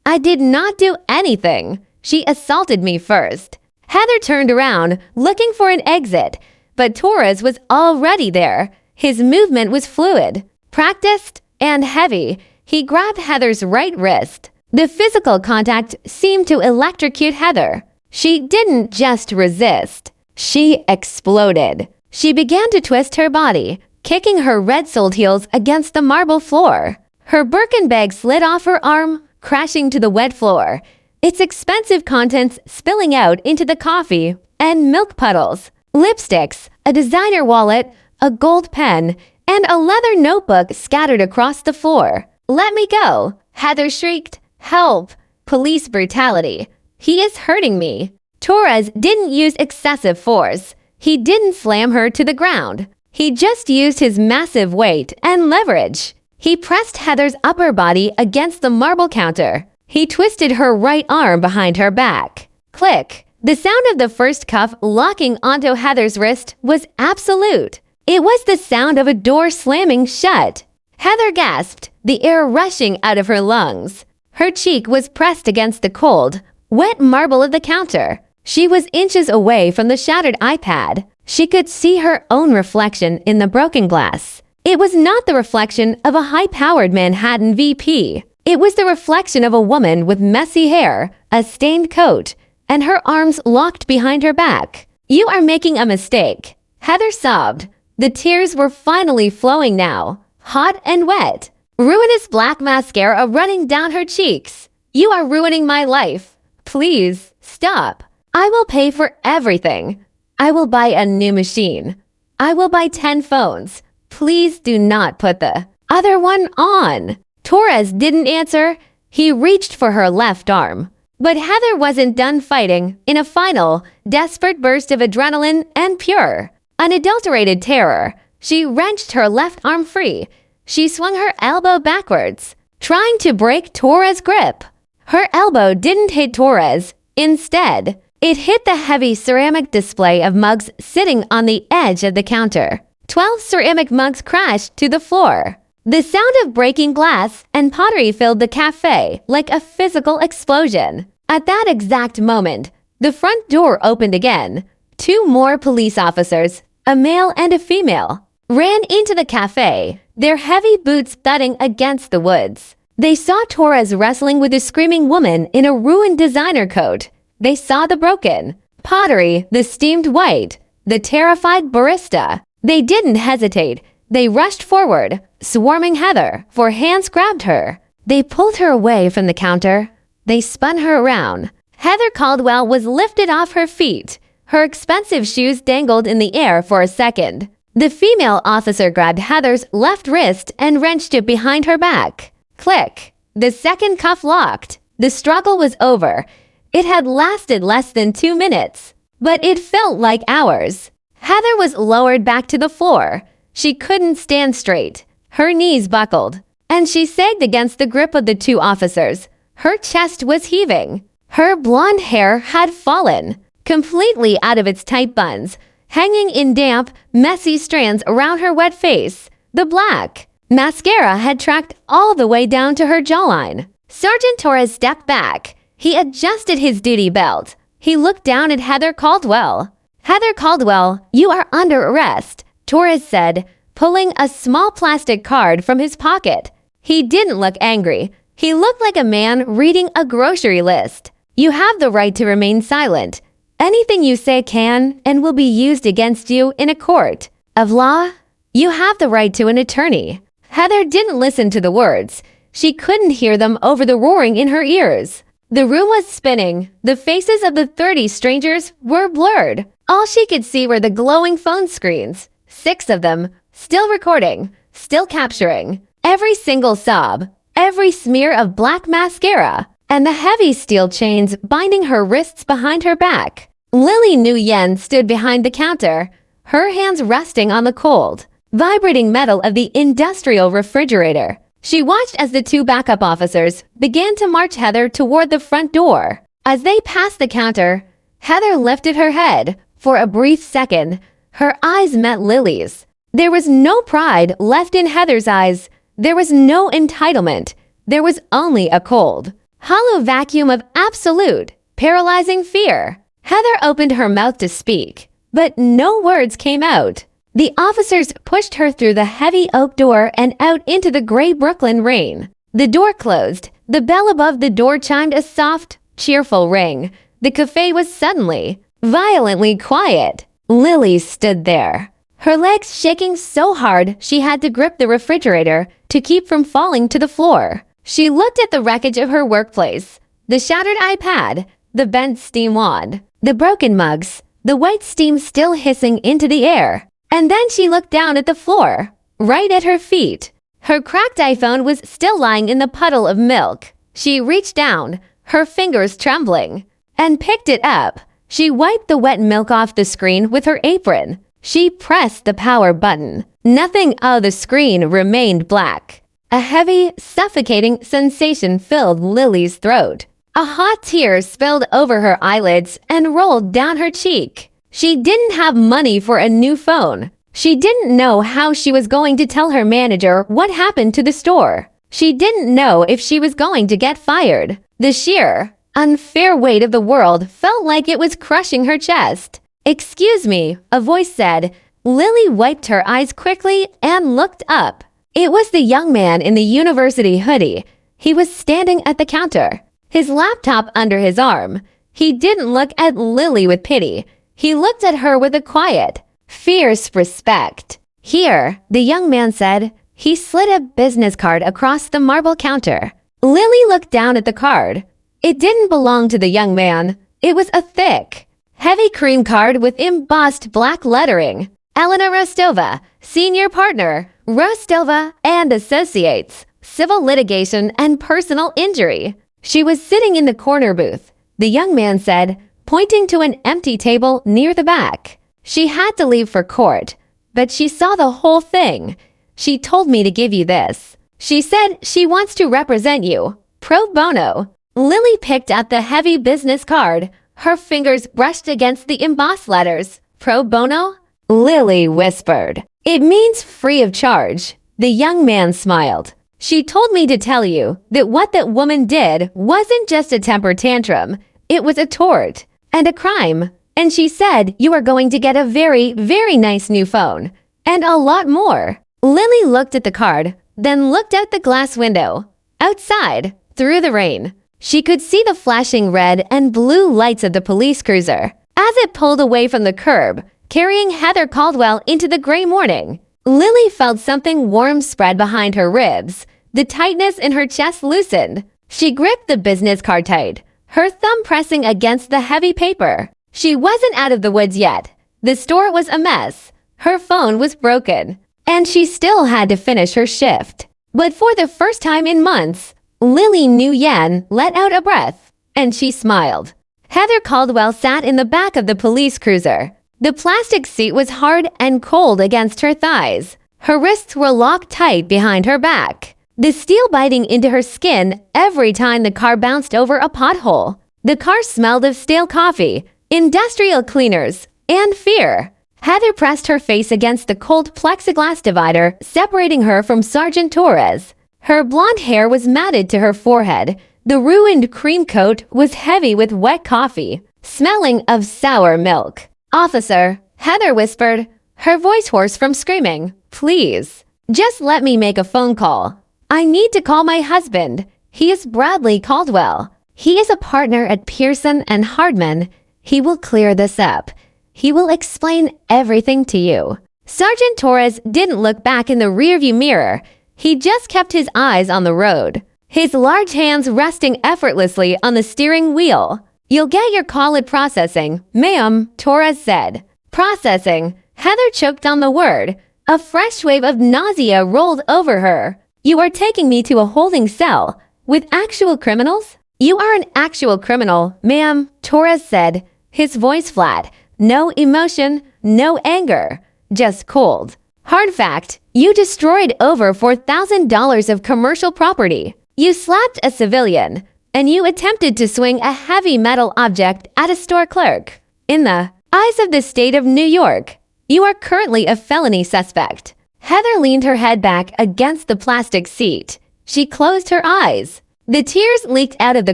I did not do anything. She assaulted me first." Heather turned around, looking for an exit, but Torres was already there. His movement was fluid, practiced, and heavy. He grabbed Heather's right wrist. The physical contact seemed to electrocute Heather. She didn't just resist. She exploded. She began to twist her body, kicking her red-soled heels against the marble floor. Her Birkin bag slid off her arm, crashing to the wet floor, its expensive contents spilling out into the coffee and milk puddles. Lipsticks, a designer wallet, a gold pen, and a leather notebook scattered across the floor. "Let me go," Heather shrieked. "Help! Police brutality. He is hurting me." Torres didn't use excessive force. He didn't slam her to the ground. He just used his massive weight and leverage. He pressed Heather's upper body against the marble counter. He twisted her right arm behind her back. Click. The sound of the first cuff locking onto Heather's wrist was absolute. It was the sound of a door slamming shut. Heather gasped, the air rushing out of her lungs. Her cheek was pressed against the cold, wet marble of the counter. She was inches away from the shattered iPad. She could see her own reflection in the broken glass. It was not the reflection of a high-powered Manhattan VP. It was the reflection of a woman with messy hair, a stained coat, and her arms locked behind her back. "You are making a mistake," Heather sobbed. The tears were finally flowing now, hot and wet. Ruinous black mascara running down her cheeks. "You are ruining my life. Please, stop. I will pay for everything. I will buy a new machine. I will buy 10 phones. Please do not put the other one on." Torres didn't answer. He reached for her left arm. But Heather wasn't done fighting. In a final, desperate burst of adrenaline and pure, unadulterated terror, she wrenched her left arm free. She swung her elbow backwards, trying to break Torres' grip. Her elbow didn't hit Torres. Instead, It hit the heavy ceramic display of mugs sitting on the edge of the counter. 12 ceramic mugs crashed to the floor. The sound of breaking glass and pottery filled the cafe like a physical explosion. At that exact moment, the front door opened again. 2 more police officers, a male and a female, ran into the cafe, their heavy boots thudding against the woods. They saw Torres wrestling with a screaming woman in a ruined designer coat. They saw the broken pottery, the steamed white, the terrified barista. They didn't hesitate. They rushed forward, swarming Heather, for hands grabbed her. They pulled her away from the counter. They spun her around. Heather Caldwell was lifted off her feet. Her expensive shoes dangled in the air for a second. The female officer grabbed Heather's left wrist and wrenched it behind her back. Click. The second cuff locked. The struggle was over. It had lasted less than 2 minutes, but it felt like hours. Heather was lowered back to the floor. She couldn't stand straight. Her knees buckled, and she sagged against the grip of the 2 officers. Her chest was heaving. Her blonde hair had fallen, completely out of its tight buns, hanging in damp, messy strands around her wet face. The black mascara had tracked all the way down to her jawline. Sergeant Torres stepped back. He adjusted his duty belt. He looked down at Heather Caldwell. "Heather Caldwell, you are under arrest," Torres said, pulling a small plastic card from his pocket. He didn't look angry. He looked like a man reading a grocery list. "You have the right to remain silent. Anything you say can and will be used against you in a court of law. You have the right to an attorney." Heather didn't listen to the words. She couldn't hear them over the roaring in her ears. The room was spinning. The faces of the 30 strangers were blurred. All she could see were the glowing phone screens. 6 of them, still recording, still capturing. Every single sob, every smear of black mascara, and the heavy steel chains binding her wrists behind her back. Lily Nguyen stood behind the counter, her hands resting on the cold, vibrating metal of the industrial refrigerator. She watched as the 2 backup officers began to march Heather toward the front door. As they passed the counter, Heather lifted her head. For a brief second, her eyes met Lily's. There was no pride left in Heather's eyes. There was no entitlement. There was only a cold, hollow vacuum of absolute, paralyzing fear. Heather opened her mouth to speak, but no words came out. The officers pushed her through the heavy oak door and out into the gray Brooklyn rain. The door closed. The bell above the door chimed a soft, cheerful ring. The cafe was suddenly, violently quiet. Lily stood there, her legs shaking so hard she had to grip the refrigerator to keep from falling to the floor. She looked at the wreckage of her workplace, the shattered iPad, the bent steam wand, the broken mugs, the white steam still hissing into the air. And then she looked down at the floor, right at her feet. Her cracked iPhone was still lying in the puddle of milk. She reached down, her fingers trembling, and picked it up. She wiped the wet milk off the screen with her apron. She pressed the power button. Nothing on the screen remained black. A heavy, suffocating sensation filled Lily's throat. A hot tear spilled over her eyelids and rolled down her cheek. She didn't have money for a new phone. She didn't know how she was going to tell her manager what happened to the store. She didn't know if she was going to get fired. The sheer, unfair weight of the world felt like it was crushing her chest. "Excuse me," a voice said. Lily wiped her eyes quickly and looked up. It was the young man in the university hoodie. He was standing at the counter, his laptop under his arm. He didn't look at Lily with pity. He looked at her with a quiet, fierce respect. "Here," the young man said. He slid a business card across the marble counter. Lily looked down at the card. It didn't belong to the young man. It was a thick, heavy cream card with embossed black lettering. Elena Rostova, senior partner, Rostova and Associates, civil litigation and personal injury. She was sitting in the corner booth, the young man said, pointing to an empty table near the back. "She had to leave for court, but she saw the whole thing. She told me to give you this. She said she wants to represent you, pro bono." Lily picked up the heavy business card. Her fingers brushed against the embossed letters. Pro bono? Lily whispered. It means free of charge. The young man smiled. She told me to tell you that what that woman did wasn't just a temper tantrum. It was a tort and a crime. And she said you are going to get a very, very nice new phone. And a lot more. Lily looked at the card, then looked out the glass window. Outside, through the rain, she could see the flashing red and blue lights of the police cruiser as it pulled away from the curb, carrying Heather Caldwell into the gray morning. Lily felt something warm spread behind her ribs. The tightness in her chest loosened. She gripped the business card tight, her thumb pressing against the heavy paper. She wasn't out of the woods yet. The store was a mess. Her phone was broken, and she still had to finish her shift. But for the first time in months, Lily Nguyen let out a breath, and she smiled. Heather Caldwell sat in the back of the police cruiser. The plastic seat was hard and cold against her thighs. Her wrists were locked tight behind her back, the steel biting into her skin every time the car bounced over a pothole. The car smelled of stale coffee, industrial cleaners, and fear. Heather pressed her face against the cold plexiglass divider separating her from Sergeant Torres. Her blonde hair was matted to her forehead. The ruined cream coat was heavy with wet coffee, smelling of sour milk. Officer, Heather whispered, her voice hoarse from screaming. Please, just let me make a phone call. I need to call my husband. He is Bradley Caldwell. He is a partner at Pearson and Hardman. He will clear this up. He will explain everything to you. Sergeant Torres didn't look back in the rearview mirror. He just kept his eyes on the road, his large hands resting effortlessly on the steering wheel. You'll get your call at processing, ma'am, Torres said. Processing. Heather choked on the word. A fresh wave of nausea rolled over her. You are taking me to a holding cell with actual criminals? You are an actual criminal, ma'am, Torres said, his voice flat. No emotion, no anger, just cold. Hard fact, you destroyed over $4,000 of commercial property. You slapped a civilian, and you attempted to swing a heavy metal object at a store clerk. In the eyes of the state of New York, you are currently a felony suspect. Heather leaned her head back against the plastic seat. She closed her eyes. The tears leaked out of the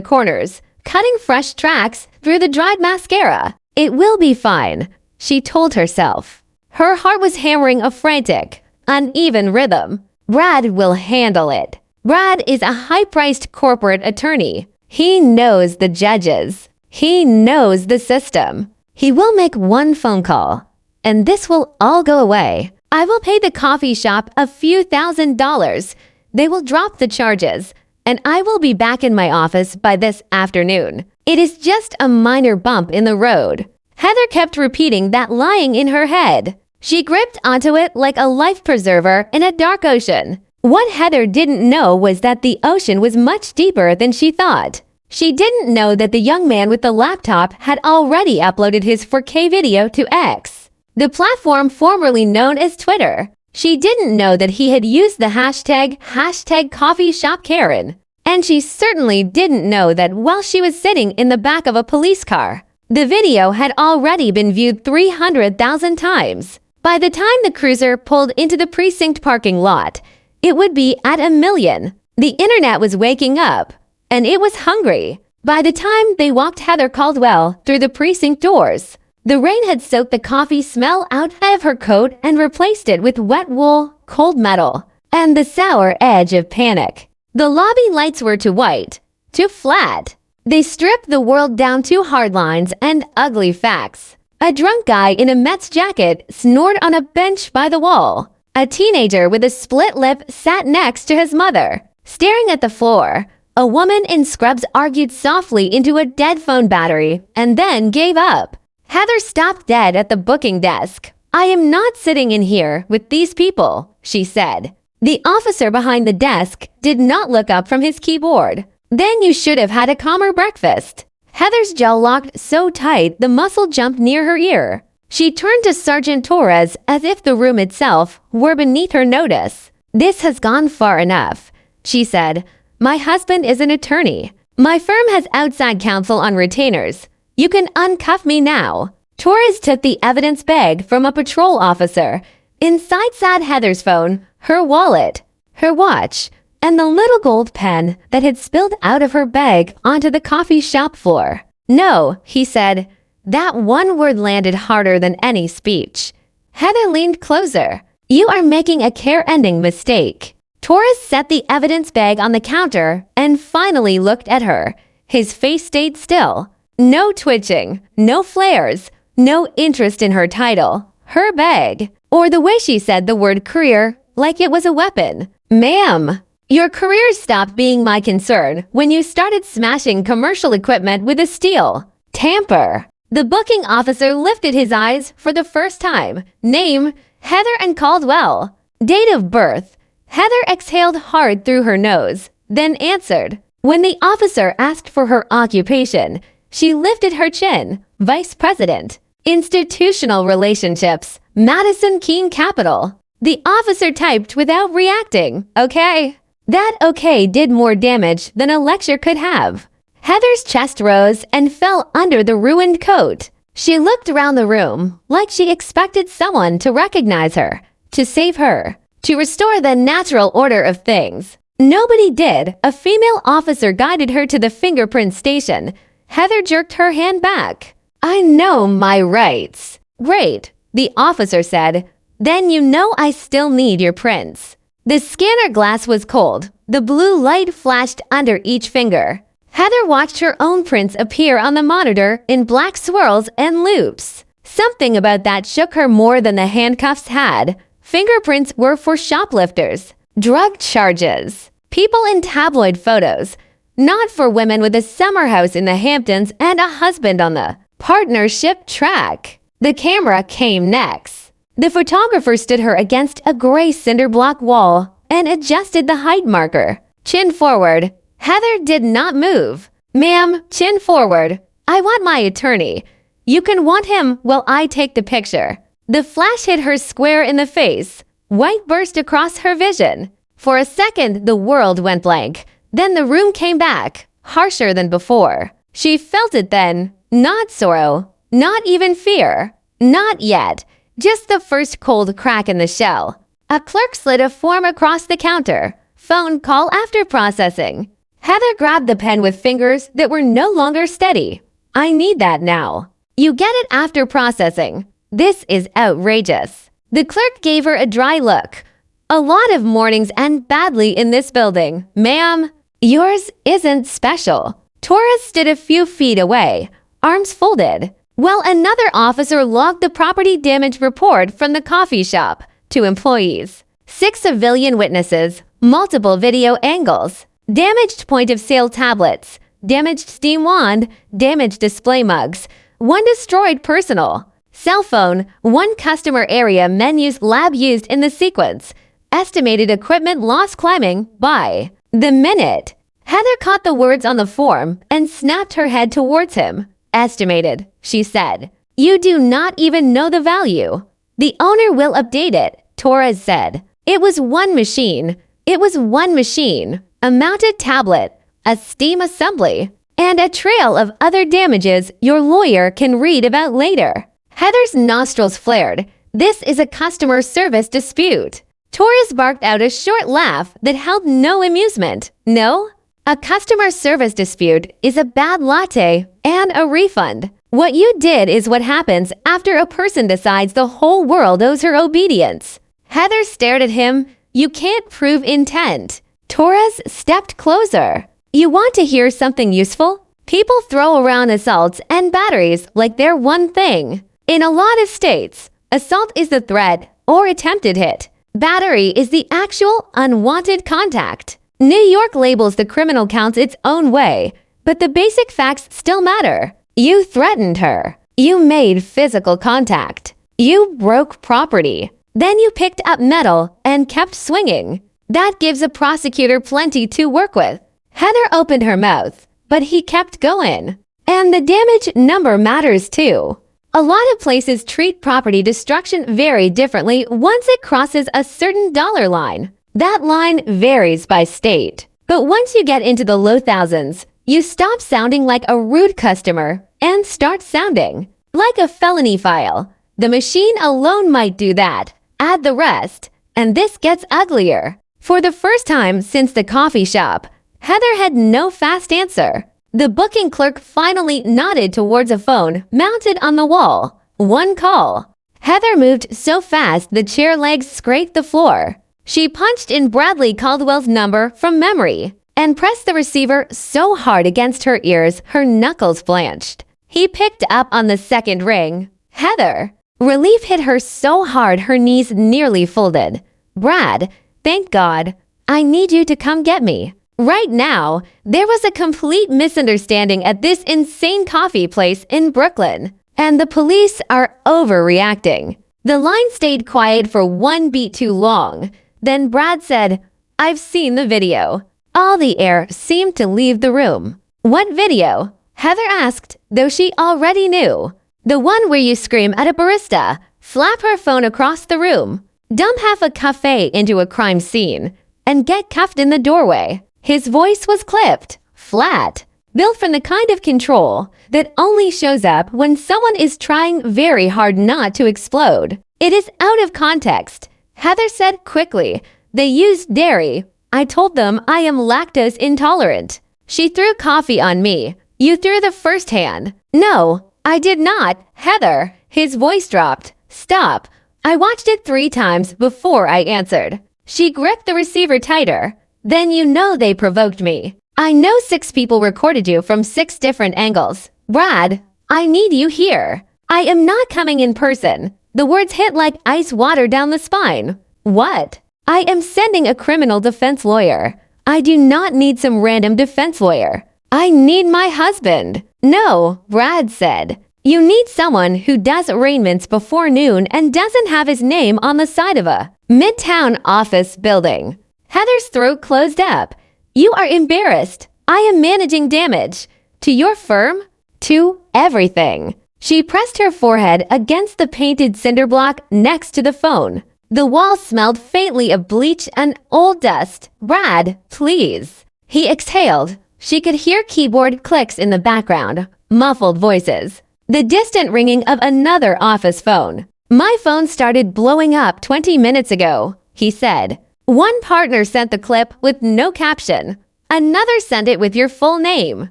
corners, cutting fresh tracks through the dried mascara. It will be fine, she told herself. Her heart was hammering a frantic, uneven rhythm. Brad will handle it. Brad is a high-priced corporate attorney. He knows the judges. He knows the system. He will make one phone call, and this will all go away. I will pay the coffee shop a few $1,000s. They will drop the charges, and I will be back in my office by this afternoon. It is just a minor bump in the road. Heather kept repeating that lying in her head. She gripped onto it like a life preserver in a dark ocean. What Heather didn't know was that the ocean was much deeper than she thought. She didn't know that the young man with the laptop had already uploaded his 4K video to X, the platform formerly known as Twitter. She didn't know that he had used the hashtag #CoffeeShopKaren. And she certainly didn't know that while she was sitting in the back of a police car, the video had already been viewed 300,000 times. By the time the cruiser pulled into the precinct parking lot, it would be at 1 million. The internet was waking up, and it was hungry. By the time they walked Heather Caldwell through the precinct doors, the rain had soaked the coffee smell out of her coat and replaced it with wet wool, cold metal, and the sour edge of panic. The lobby lights were too white, too flat. They stripped the world down to hard lines and ugly facts. A drunk guy in a Mets jacket snored on a bench by the wall. A teenager with a split lip sat next to his mother, staring at the floor. A woman in scrubs argued softly into a dead phone battery and then gave up. Heather stopped dead at the booking desk. I am not sitting in here with these people, she said. The officer behind the desk did not look up from his keyboard. Then you should have had a calmer breakfast. Heather's jaw locked so tight the muscle jumped near her ear. She turned to Sergeant Torres as if the room itself were beneath her notice. This has gone far enough, she said. My husband is an attorney. My firm has outside counsel on retainers. You can uncuff me now. Torres took the evidence bag from a patrol officer. Inside sat Heather's phone, her wallet, her watch, and the little gold pen that had spilled out of her bag onto the coffee shop floor. No, he said. That one word landed harder than any speech. Heather leaned closer. You are making a care-ending mistake. Torres set the evidence bag on the counter and finally looked at her. His face stayed still. No twitching, no flares, no interest in her title, her bag, or the way she said the word career like it was a weapon. Ma'am, your career stopped being my concern when you started smashing commercial equipment with a steel tamper. The booking officer lifted his eyes for the first time. Name, Heather and Caldwell. Date of birth. Heather exhaled hard through her nose, then answered. When the officer asked for her occupation, she lifted her chin. Vice President. Institutional Relationships. Madison Keene Capital. The officer typed without reacting. Okay. That okay did more damage than a lecture could have. Heather's chest rose and fell under the ruined coat. She looked around the room like she expected someone to recognize her, to save her, to restore the natural order of things. Nobody did. A female officer guided her to the fingerprint station. Heather jerked her hand back. I know my rights. Great, the officer said. Then you know I still need your prints. The scanner glass was cold. The blue light flashed under each finger. Heather watched her own prints appear on the monitor in black swirls and loops. Something about that shook her more than the handcuffs had. Fingerprints were for shoplifters, drug charges, people in tabloid photos, not for women with a summer house in the Hamptons and a husband on the partnership track. The camera came next. The photographer stood her against a gray cinder block wall and adjusted the height marker. Chin forward. Heather did not move. Ma'am, chin forward. I want my attorney. You can want him while I take the picture. The flash hit her square in the face. White burst across her vision. For a second, the world went blank. Then the room came back, harsher than before. She felt it then. Not sorrow. Not even fear. Not yet. Just the first cold crack in the shell. A clerk slid a form across the counter. Phone call after processing. Heather grabbed the pen with fingers that were no longer steady. I need that now. You get it after processing. This is outrageous. The clerk gave her a dry look. A lot of mornings end badly in this building. Ma'am, yours isn't special. Torres stood a few feet away, arms folded, while another officer logged the property damage report from the coffee shop to employees. 6 civilian witnesses, multiple video angles. Damaged point-of-sale tablets, damaged steam wand, damaged display mugs, 1 destroyed personal, cell phone, 1 customer area menus lab used in the sequence, estimated equipment loss climbing by the minute. Heather caught the words on the form and snapped her head towards him. Estimated, she said. You do not even know the value. The owner will update it, Torres said. It was one machine. It was one machine. A mounted tablet, a steam assembly, and a trail of other damages your lawyer can read about later. Heather's nostrils flared. This is a customer service dispute. Torres barked out a short laugh that held no amusement. No? A customer service dispute is a bad latte and a refund. What you did is what happens after a person decides the whole world owes her obedience. Heather stared at him. You can't prove intent. Torres stepped closer. You want to hear something useful? People throw around assaults and batteries like they're one thing. In a lot of states, assault is the threat or attempted hit. Battery is the actual unwanted contact. New York labels the criminal counts its own way, but the basic facts still matter. You threatened her. You made physical contact. You broke property. Then you picked up metal and kept swinging. That gives a prosecutor plenty to work with. Heather opened her mouth, but he kept going. And the damage number matters too. A lot of places treat property destruction very differently once it crosses a certain dollar line. That line varies by state. But once you get into the low thousands, you stop sounding like a rude customer and starts sounding like a felony file. The machine alone might do that. Add the rest, and this gets uglier. For the first time since the coffee shop, Heather had no fast answer. The booking clerk finally nodded towards a phone mounted on the wall. One call. Heather moved so fast the chair legs scraped the floor. She punched in Bradley Caldwell's number from memory and pressed the receiver so hard against her ears her knuckles blanched. He picked up on the second ring. Heather. Relief hit her so hard her knees nearly folded. Brad, thank God. I need you to come get me. Right now, there was a complete misunderstanding at this insane coffee place in Brooklyn, and the police are overreacting. The line stayed quiet for one beat too long. Then Brad said, I've seen the video. All the air seemed to leave the room. What video? Heather asked, though she already knew. The one where you scream at a barista, slap her phone across the room, dump half a cafe into a crime scene, and get cuffed in the doorway. His voice was clipped, flat, built from the kind of control that only shows up when someone is trying very hard not to explode. It is out of context. Heather said quickly, they used dairy. I told them I am lactose intolerant. She threw coffee on me. You threw the first hand. No, I did not. Heather, his voice dropped. Stop. I watched it 3 times before I answered. She gripped the receiver tighter. Then you know they provoked me. I know 6 people recorded you from 6 different angles. Brad, I need you here. I am not coming in person. The words hit like ice water down the spine. What? I am sending a criminal defense lawyer. I do not need some random defense lawyer. I need my husband. No, Brad said. You need someone who does arraignments before noon and doesn't have his name on the side of a midtown office building. Heather's throat closed up. You are embarrassed. I am managing damage. To your firm? To everything. She pressed her forehead against the painted cinder block next to the phone. The wall smelled faintly of bleach and old dust. Brad, please. He exhaled. She could hear keyboard clicks in the background, muffled voices, the distant ringing of another office phone. My phone started blowing up 20 minutes ago, he said. One partner sent the clip with no caption. Another sent it with your full name.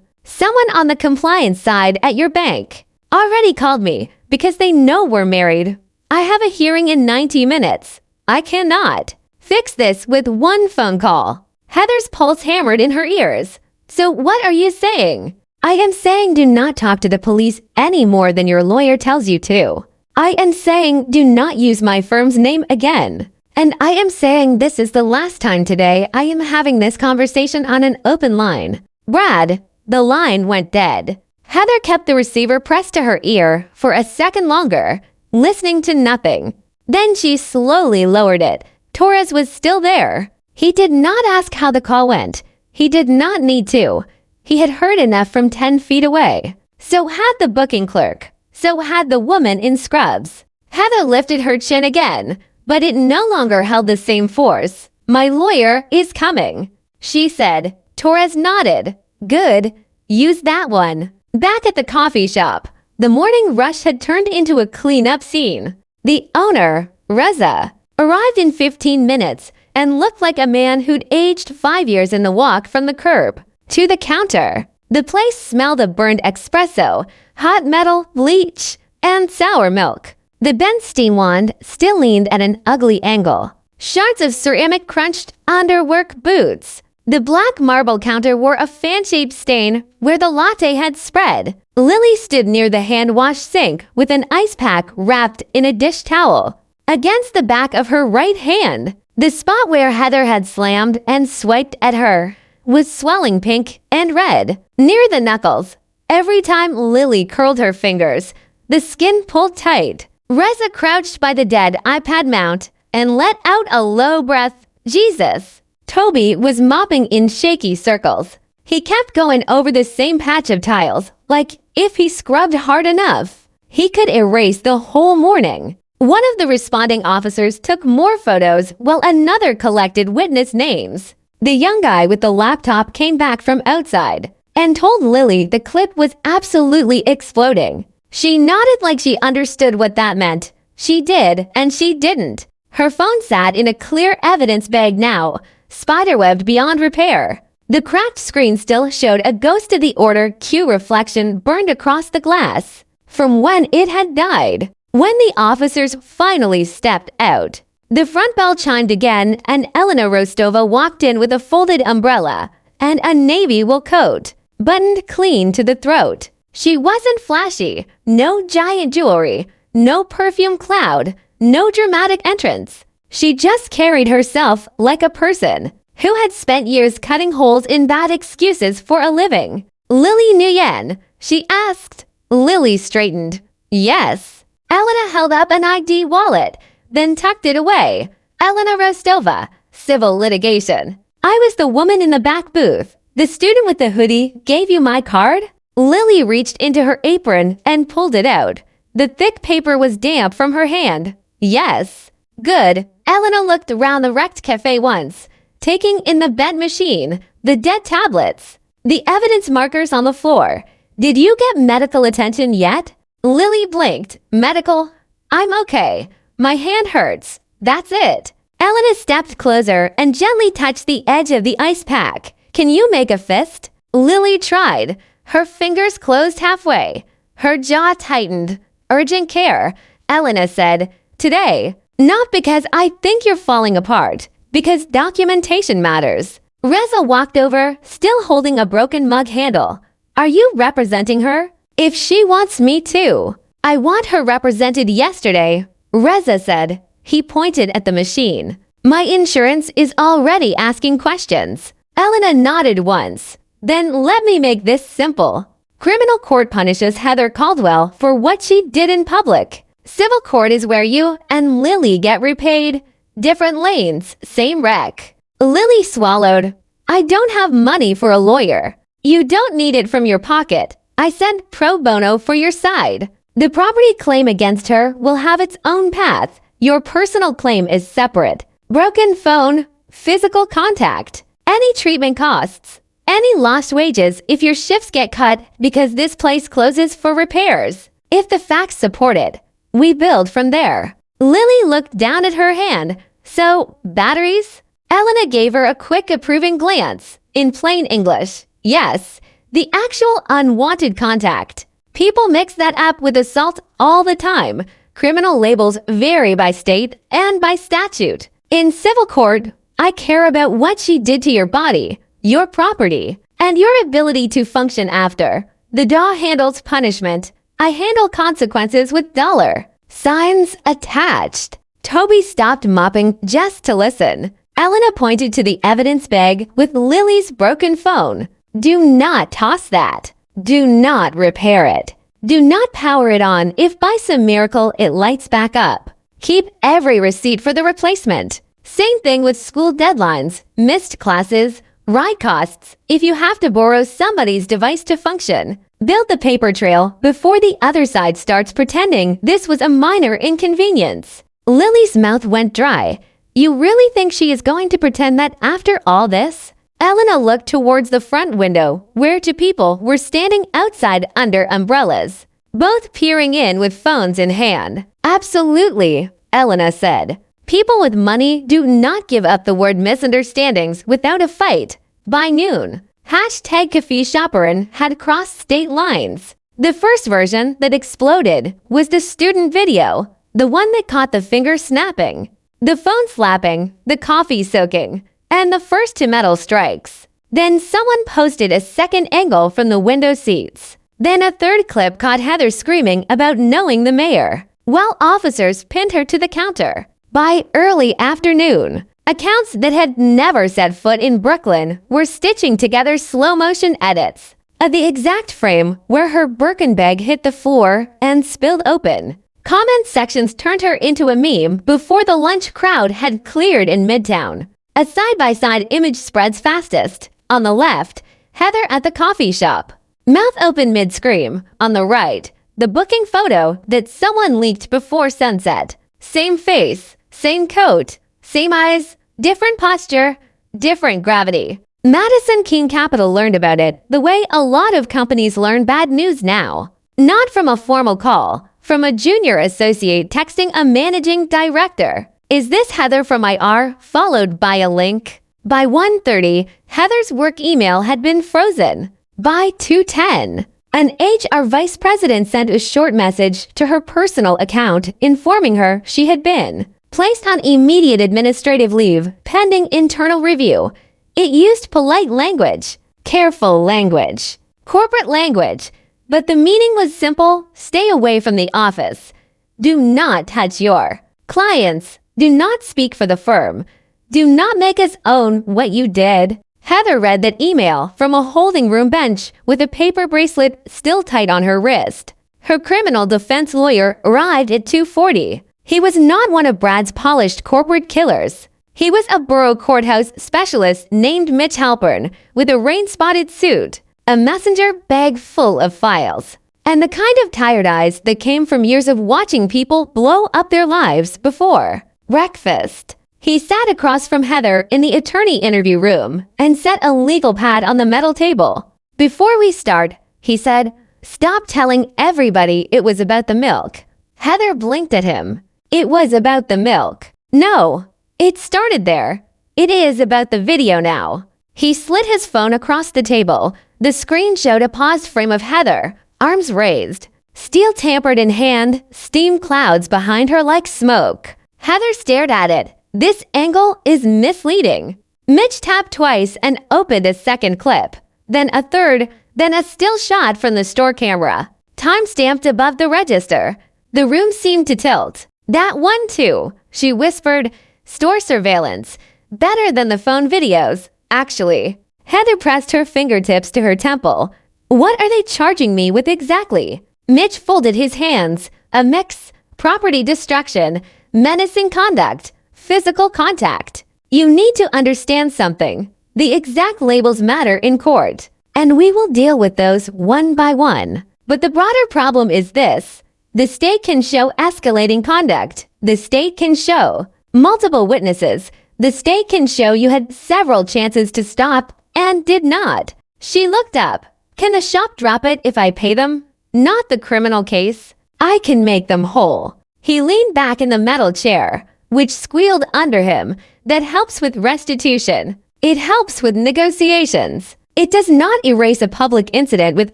Someone on the compliance side at your bank already called me because they know we're married. I have a hearing in 90 minutes. I cannot fix this with one phone call. Heather's pulse hammered in her ears. So what are you saying? I am saying do not talk to the police any more than your lawyer tells you to. I am saying do not use my firm's name again. And I am saying this is the last time today I am having this conversation on an open line. Brad, the line went dead. Heather kept the receiver pressed to her ear for a second longer, listening to nothing. Then she slowly lowered it. Torres was still there. He did not ask how the call went. He did not need to. He had heard enough from 10 feet away. So had the booking clerk. So had the woman in scrubs. Heather lifted her chin again, but it no longer held the same force. My lawyer is coming, she said. Torres nodded. Good. Use that one. Back at the coffee shop, the morning rush had turned into a cleanup scene. The owner, Reza, arrived in 15 minutes and looked like a man who'd aged 5 years in the walk from the curb to the counter. The place smelled of burned espresso, hot metal, bleach, and sour milk. The bent steam wand still leaned at an ugly angle. Shards of ceramic crunched under work boots. The black marble counter wore a fan-shaped stain where the latte had spread. Lily stood near the hand-wash sink with an ice pack wrapped in a dish towel against the back of her right hand. The spot where Heather had slammed and swiped at her was swelling pink and red near the knuckles. Every time Lily curled her fingers, the skin pulled tight. Reza crouched by the dead iPad mount and let out a low breath. Jesus. Toby was mopping in shaky circles. He kept going over the same patch of tiles, like if he scrubbed hard enough, he could erase the whole morning. One of the responding officers took more photos while another collected witness names. The young guy with the laptop came back from outside. and told Lily the clip was absolutely exploding. She nodded like she understood what that meant. She did, and she didn't. Her phone sat in a clear evidence bag now, spiderwebbed beyond repair. The cracked screen still showed a Ghost of the Order Q reflection burned across the glass from when it had died. When the officers finally stepped out, the front bell chimed again and Elena Rostova walked in with a folded umbrella and a navy wool coat, buttoned clean to the throat. She wasn't flashy, no giant jewelry, no perfume cloud, no dramatic entrance. She just carried herself like a person who had spent years cutting holes in bad excuses for a living. Lily Nguyen, she asked. Lily straightened. Yes. Elena held up an ID wallet, then tucked it away. Elena Rostova, civil litigation. I was the woman in the back booth. The student with the hoodie gave you my card? Lily reached into her apron and pulled it out. The thick paper was damp from her hand. Yes. Good. Elena looked around the wrecked cafe once, taking in the bed machine, the dead tablets, the evidence markers on the floor. Did you get medical attention yet? Lily blinked. Medical? I'm okay. My hand hurts. That's it. Elena stepped closer and gently touched the edge of the ice pack. Can you make a fist? Lily tried. Her fingers closed halfway. Her jaw tightened. Urgent care. Elena said, today. Not because I think you're falling apart, because documentation matters. Reza walked over, still holding a broken mug handle. Are you representing her? If she wants me to. I want her represented yesterday, Reza said. He pointed at the machine. My insurance is already asking questions. Elena nodded once. Then let me make this simple. Criminal court punishes Heather Caldwell for what she did in public. Civil court is where you and Lily get repaid. Different lanes, same wreck. Lily swallowed. I don't have money for a lawyer. You don't need it from your pocket. I sent pro bono for your side. The property claim against her will have its own path. Your personal claim is separate. Broken phone, physical contact, any treatment costs, any lost wages if your shifts get cut because this place closes for repairs. If the facts support it, we build from there. Lily looked down at her hand. So, batteries? Elena gave her a quick approving glance. In plain English, yes. The actual unwanted contact. People mix that up with assault all the time. Criminal labels vary by state and by statute. In civil court, I care about what she did to your body, your property, and your ability to function after. The DAW handles punishment. I handle consequences with dollar signs attached. Toby stopped mopping just to listen. Elena pointed to the evidence bag with Lily's broken phone. Do not toss that. Do not repair it. Do not power it on if by some miracle it lights back up. Keep every receipt for the replacement. Same thing with school deadlines, missed classes, ride costs, if you have to borrow somebody's device to function. Build the paper trail before the other side starts pretending this was a minor inconvenience. Lily's mouth went dry. You really think she is going to pretend that after all this? Elena looked towards the front window, where two people were standing outside under umbrellas, both peering in with phones in hand. Absolutely, Elena said. People with money do not give up the word misunderstandings without a fight. By noon, #CafeShopperin had crossed state lines. The first version that exploded was the student video, the one that caught the finger snapping, the phone slapping, the coffee soaking, and the first to metal strikes. Then someone posted a second angle from the window seats. Then a third clip caught Heather screaming about knowing the mayor, while officers pinned her to the counter. By early afternoon, accounts that had never set foot in Brooklyn were stitching together slow-motion edits of the exact frame where her Birkin bag hit the floor and spilled open. Comment sections turned her into a meme before the lunch crowd had cleared in Midtown. A side-by-side image spreads fastest. On the left, Heather at the coffee shop, mouth open mid-scream. On the right, the booking photo that someone leaked before sunset. Same face, same coat, same eyes, different posture, different gravity. Madison King Capital learned about it the way a lot of companies learn bad news now. Not from a formal call, from a junior associate texting a managing director. Is this Heather from IR? Followed by a link. By 1:30, Heather's work email had been frozen. By 2:10, an HR vice president sent a short message to her personal account informing her she had been placed on immediate administrative leave pending internal review. It used polite language, careful language, corporate language, but the meaning was simple: stay away from the office. Do not touch your clients. Do not speak for the firm. Do not make us own what you did. Heather read that email from a holding room bench with a paper bracelet still tight on her wrist. Her criminal defense lawyer arrived at 2:40. He was not one of Brad's polished corporate killers. He was a borough courthouse specialist named Mitch Halpern with a rain-spotted suit, a messenger bag full of files, and the kind of tired eyes that came from years of watching people blow up their lives before breakfast. He sat across from Heather in the attorney interview room and set a legal pad on the metal table. "Before we start," he said, "stop telling everybody it was about the milk." Heather blinked at him. "It was about the milk." "No, it started there. It is about the video now." He slid his phone across the table. The screen showed a paused frame of Heather, arms raised, steel tampered in hand, steam clouds behind her like smoke. Heather stared at it. "This angle is misleading." Mitch tapped twice and opened a second clip, then a third, then a still shot from the store camera, time-stamped above the register. The room seemed to tilt. "That one too," she whispered. "Store surveillance. Better than the phone videos, actually." Heather pressed her fingertips to her temple. "What are they charging me with exactly?" Mitch folded his hands. "A mix. Property destruction, menacing conduct, physical contact. You need to understand something. The exact labels matter in court, and we will deal with those one by one. But the broader problem is this. The state can show escalating conduct. The state can show multiple witnesses. The state can show you had several chances to stop and did not." She looked up. "Can the shop drop it if I pay them? Not the criminal case. I can make them whole." He leaned back in the metal chair, which squealed under him. "That helps with restitution. It helps with negotiations. It does not erase a public incident with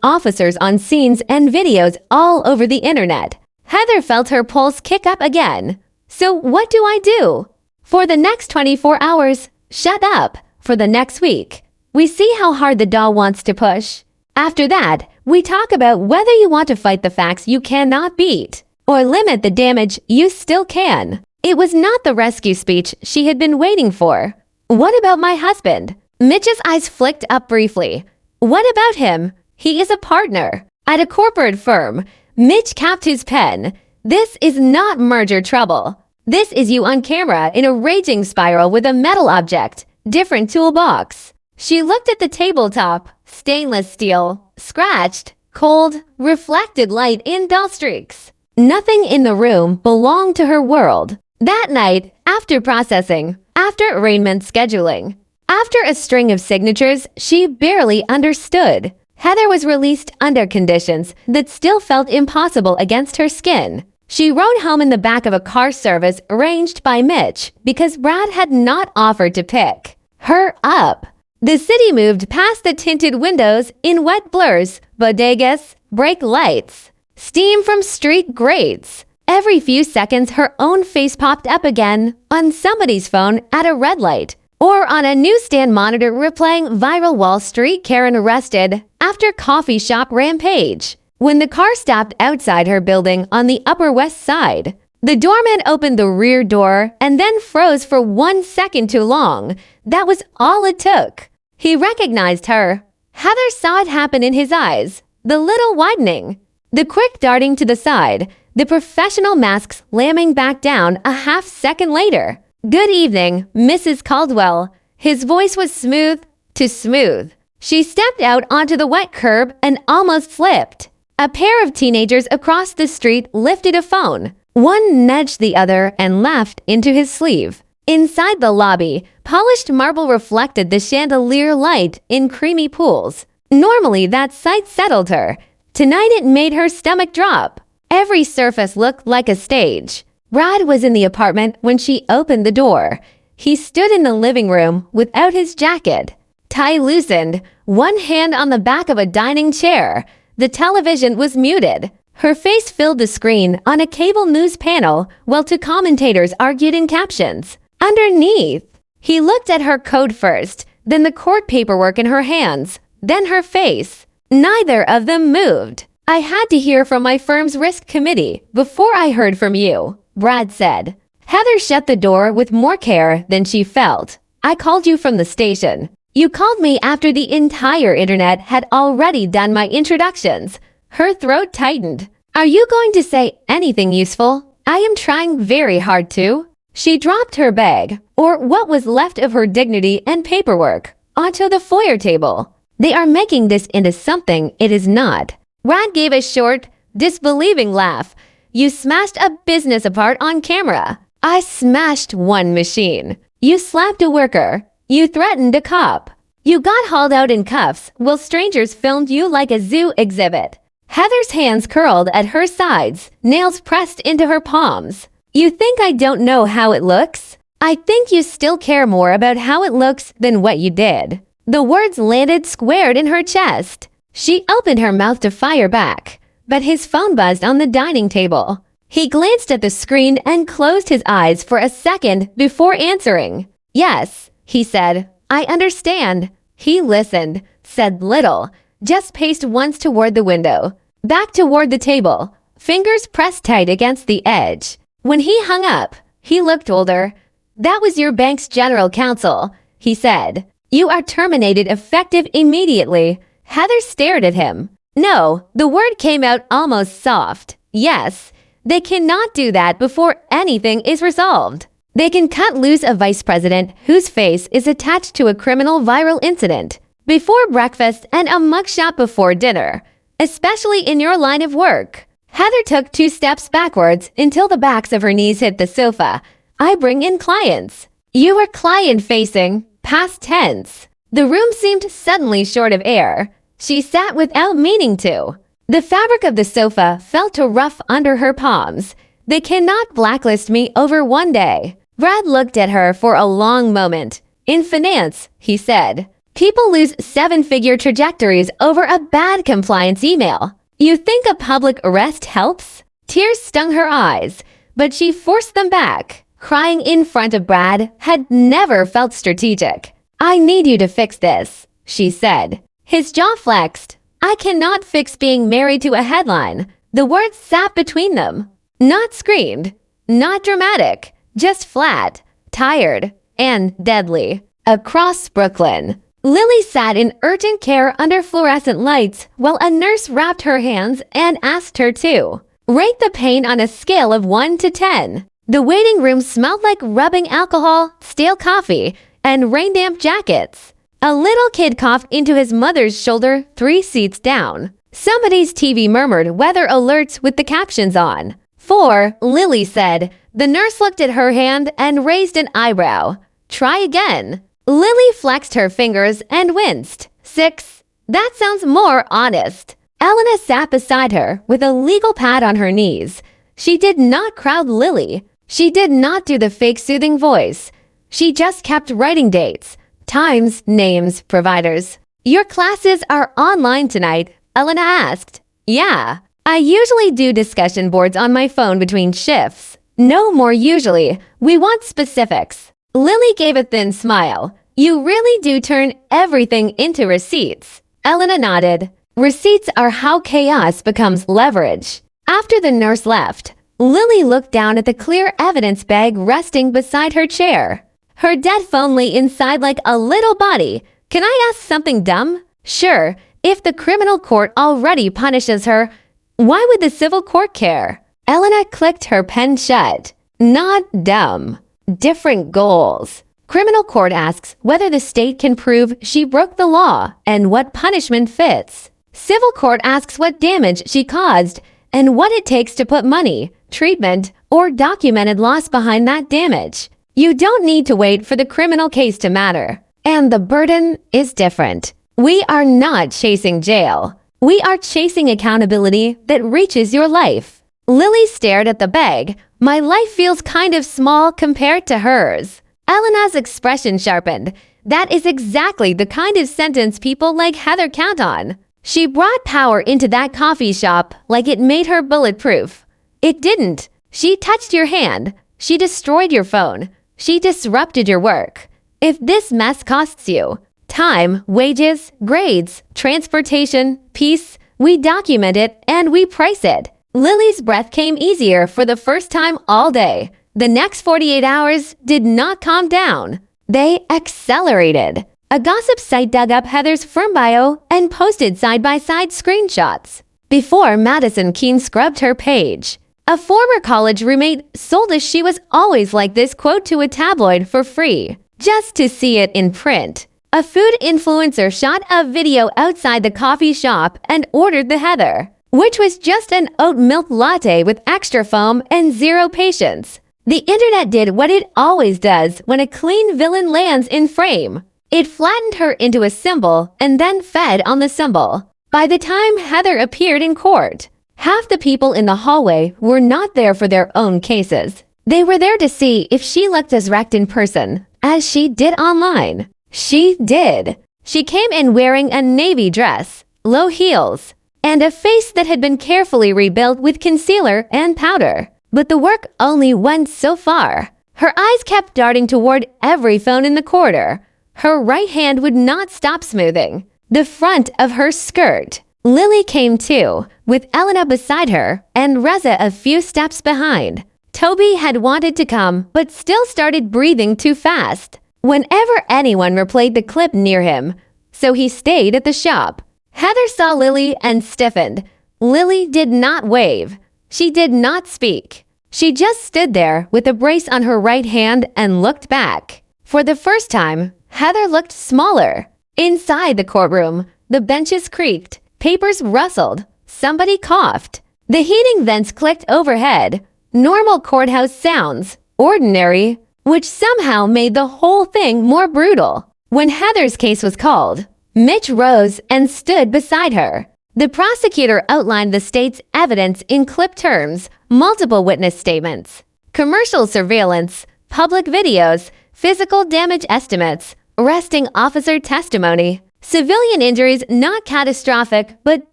officers on scenes and videos all over the internet." Heather felt her pulse kick up again. "So what do I do?" "For the next 24 hours, shut up. For the next week, we see how hard the doll wants to push. After that, we talk about whether you want to fight the facts you cannot beat, or limit the damage you still can." It was not the rescue speech she had been waiting for. "What about my husband?" Mitch's eyes flicked up briefly. "What about him? He is a partner at a corporate firm." Mitch capped his pen. "This is not merger trouble. This is you on camera in a raging spiral with a metal object, different toolbox." She looked at the tabletop, stainless steel, scratched, cold, reflected light in dull streaks. Nothing in the room belonged to her world. That night, after processing, after arraignment scheduling, after a string of signatures she barely understood, Heather was released under conditions that still felt impossible against her skin. She rode home in the back of a car service arranged by Mitch because Brad had not offered to pick her up. The city moved past the tinted windows in wet blurs, bodegas, brake lights, steam from street grates. Every few seconds, her own face popped up again on somebody's phone at a red light, or on a newsstand monitor replaying viral Wall Street Karen arrested after coffee shop rampage. When the car stopped outside her building on the Upper West Side, the doorman opened the rear door and then froze for 1 second too long. That was all it took. He recognized her. Heather saw it happen in his eyes, the little widening, the quick darting to the side, the professional mask slamming back down a half second later. "Good evening, Mrs. Caldwell." His voice was smooth to smooth. She stepped out onto the wet curb and almost slipped. A pair of teenagers across the street lifted a phone. One nudged the other and laughed into his sleeve. Inside the lobby, polished marble reflected the chandelier light in creamy pools. Normally, that sight settled her. Tonight it made her stomach drop. Every surface looked like a stage. Brad was in the apartment when she opened the door. He stood in the living room without his jacket. Tie loosened, one hand on the back of a dining chair. The television was muted. Her face filled the screen on a cable news panel while two commentators argued in captions. Underneath, he looked at her code first, then the court paperwork in her hands, then her face. Neither of them moved. I had to hear from my firm's risk committee before I heard from you, Brad said. Heather shut the door with more care than she felt. I called you from the station. You called me after the entire internet had already done my introductions. Her throat tightened. Are you going to say anything useful? I am trying very hard to. She dropped her bag, or what was left of her dignity and paperwork, onto the foyer table. They are making this into something it is not. Brad gave a short, disbelieving laugh. You smashed a business apart on camera. I smashed one machine. You slapped a worker. You threatened a cop. You got hauled out in cuffs while strangers filmed you like a zoo exhibit. Heather's hands curled at her sides, nails pressed into her palms. You think I don't know how it looks? I think you still care more about how it looks than what you did. The words landed squared in her chest. She opened her mouth to fire back, but his phone buzzed on the dining table. He glanced at the screen and closed his eyes for a second before answering. Yes, he said. I understand. He listened, said little, just paced once toward the window, back toward the table, fingers pressed tight against the edge. When he hung up, he looked older. That was your bank's general counsel, he said. You are terminated effective immediately. Heather stared at him. No, the word came out almost soft. Yes, they cannot do that before anything is resolved. They can cut loose a vice president whose face is attached to a criminal viral incident before breakfast and a mugshot before dinner, especially in your line of work. Heather took 2 steps backwards until the backs of her knees hit the sofa. I bring in clients. You were client-facing, past tense. The room seemed suddenly short of air. She sat without meaning to. The fabric of the sofa felt rough under her palms. They cannot blacklist me over one day. Brad looked at her for a long moment. In finance, he said, people lose 7-figure trajectories over a bad compliance email. You think a public arrest helps? Tears stung her eyes, but she forced them back. Crying in front of Brad had never felt strategic. I need you to fix this, she said. His jaw flexed. I cannot fix being married to a headline. The words sat between them. Not screamed, not dramatic, just flat, tired, and deadly. Across Brooklyn, Lily sat in urgent care under fluorescent lights while a nurse wrapped her hands and asked her to rate the pain on a scale of 1 to 10. The waiting room smelled like rubbing alcohol, stale coffee, and rain-damp jackets. A little kid coughed into his mother's shoulder 3 seats down. Somebody's TV murmured weather alerts with the captions on. 4, Lily said. The nurse looked at her hand and raised an eyebrow. Try again. Lily flexed her fingers and winced. 6. That sounds more honest. Elena sat beside her with a legal pad on her knees. She did not crowd Lily. She did not do the fake soothing voice. She just kept writing dates, times, names, providers. Your classes are online tonight, Elena asked. Yeah. I usually do discussion boards on my phone between shifts. No more usually. We want specifics. Lily gave a thin smile. You really do turn everything into receipts. Elena nodded. Receipts are how chaos becomes leverage. After the nurse left, Lily looked down at the clear evidence bag resting beside her chair. Her dead phone lay inside like a little body. Can I ask something dumb? Sure, if the criminal court already punishes her, why would the civil court care? Elena clicked her pen shut. Not dumb. Different goals. Criminal court asks whether the state can prove she broke the law and what punishment fits. Civil court asks what damage she caused and what it takes to put money, treatment, or documented loss behind that damage. You don't need to wait for the criminal case to matter. And the burden is different. We are not chasing jail. We are chasing accountability that reaches your life. Lily stared at the bag. My life feels kind of small compared to hers. Elena's expression sharpened. That is exactly the kind of sentence people like Heather count on. She brought power into that coffee shop like it made her bulletproof. It didn't. She touched your hand. She destroyed your phone. She disrupted your work. If this mess costs you time, wages, grades, transportation, peace, we document it and we price it. Lily's breath came easier for the first time all day. The next 48 hours did not calm down. They accelerated. A gossip site dug up Heather's firm bio and posted side-by-side screenshots. Before Madison Keene scrubbed her page, a former college roommate sold us she was always like this quote to a tabloid for free, just to see it in print. A food influencer shot a video outside the coffee shop and ordered the Heather, which was just an oat milk latte with extra foam and zero patience. The internet did what it always does when a clean villain lands in frame. It flattened her into a symbol and then fed on the symbol. By the time Heather appeared in court, half the people in the hallway were not there for their own cases. They were there to see if she looked as wrecked in person as she did online. She did. She came in wearing a navy dress, low heels, and a face that had been carefully rebuilt with concealer and powder. But the work only went so far. Her eyes kept darting toward every phone in the corridor. Her right hand would not stop smoothing the front of her skirt. Lily came too, with Elena beside her and Reza a few steps behind. Toby had wanted to come, but still started breathing too fast whenever anyone replayed the clip near him, so he stayed at the shop. Heather saw Lily and stiffened. Lily did not wave. She did not speak. She just stood there with a brace on her right hand and looked back. For the first time, Heather looked smaller. Inside the courtroom, the benches creaked, papers rustled, somebody coughed. The heating vents clicked overhead. Normal courthouse sounds, ordinary, which somehow made the whole thing more brutal. When Heather's case was called, Mitch rose and stood beside her. The prosecutor outlined the state's evidence in clip terms, multiple witness statements, commercial surveillance, public videos, physical damage estimates, arresting officer testimony, civilian injuries not catastrophic but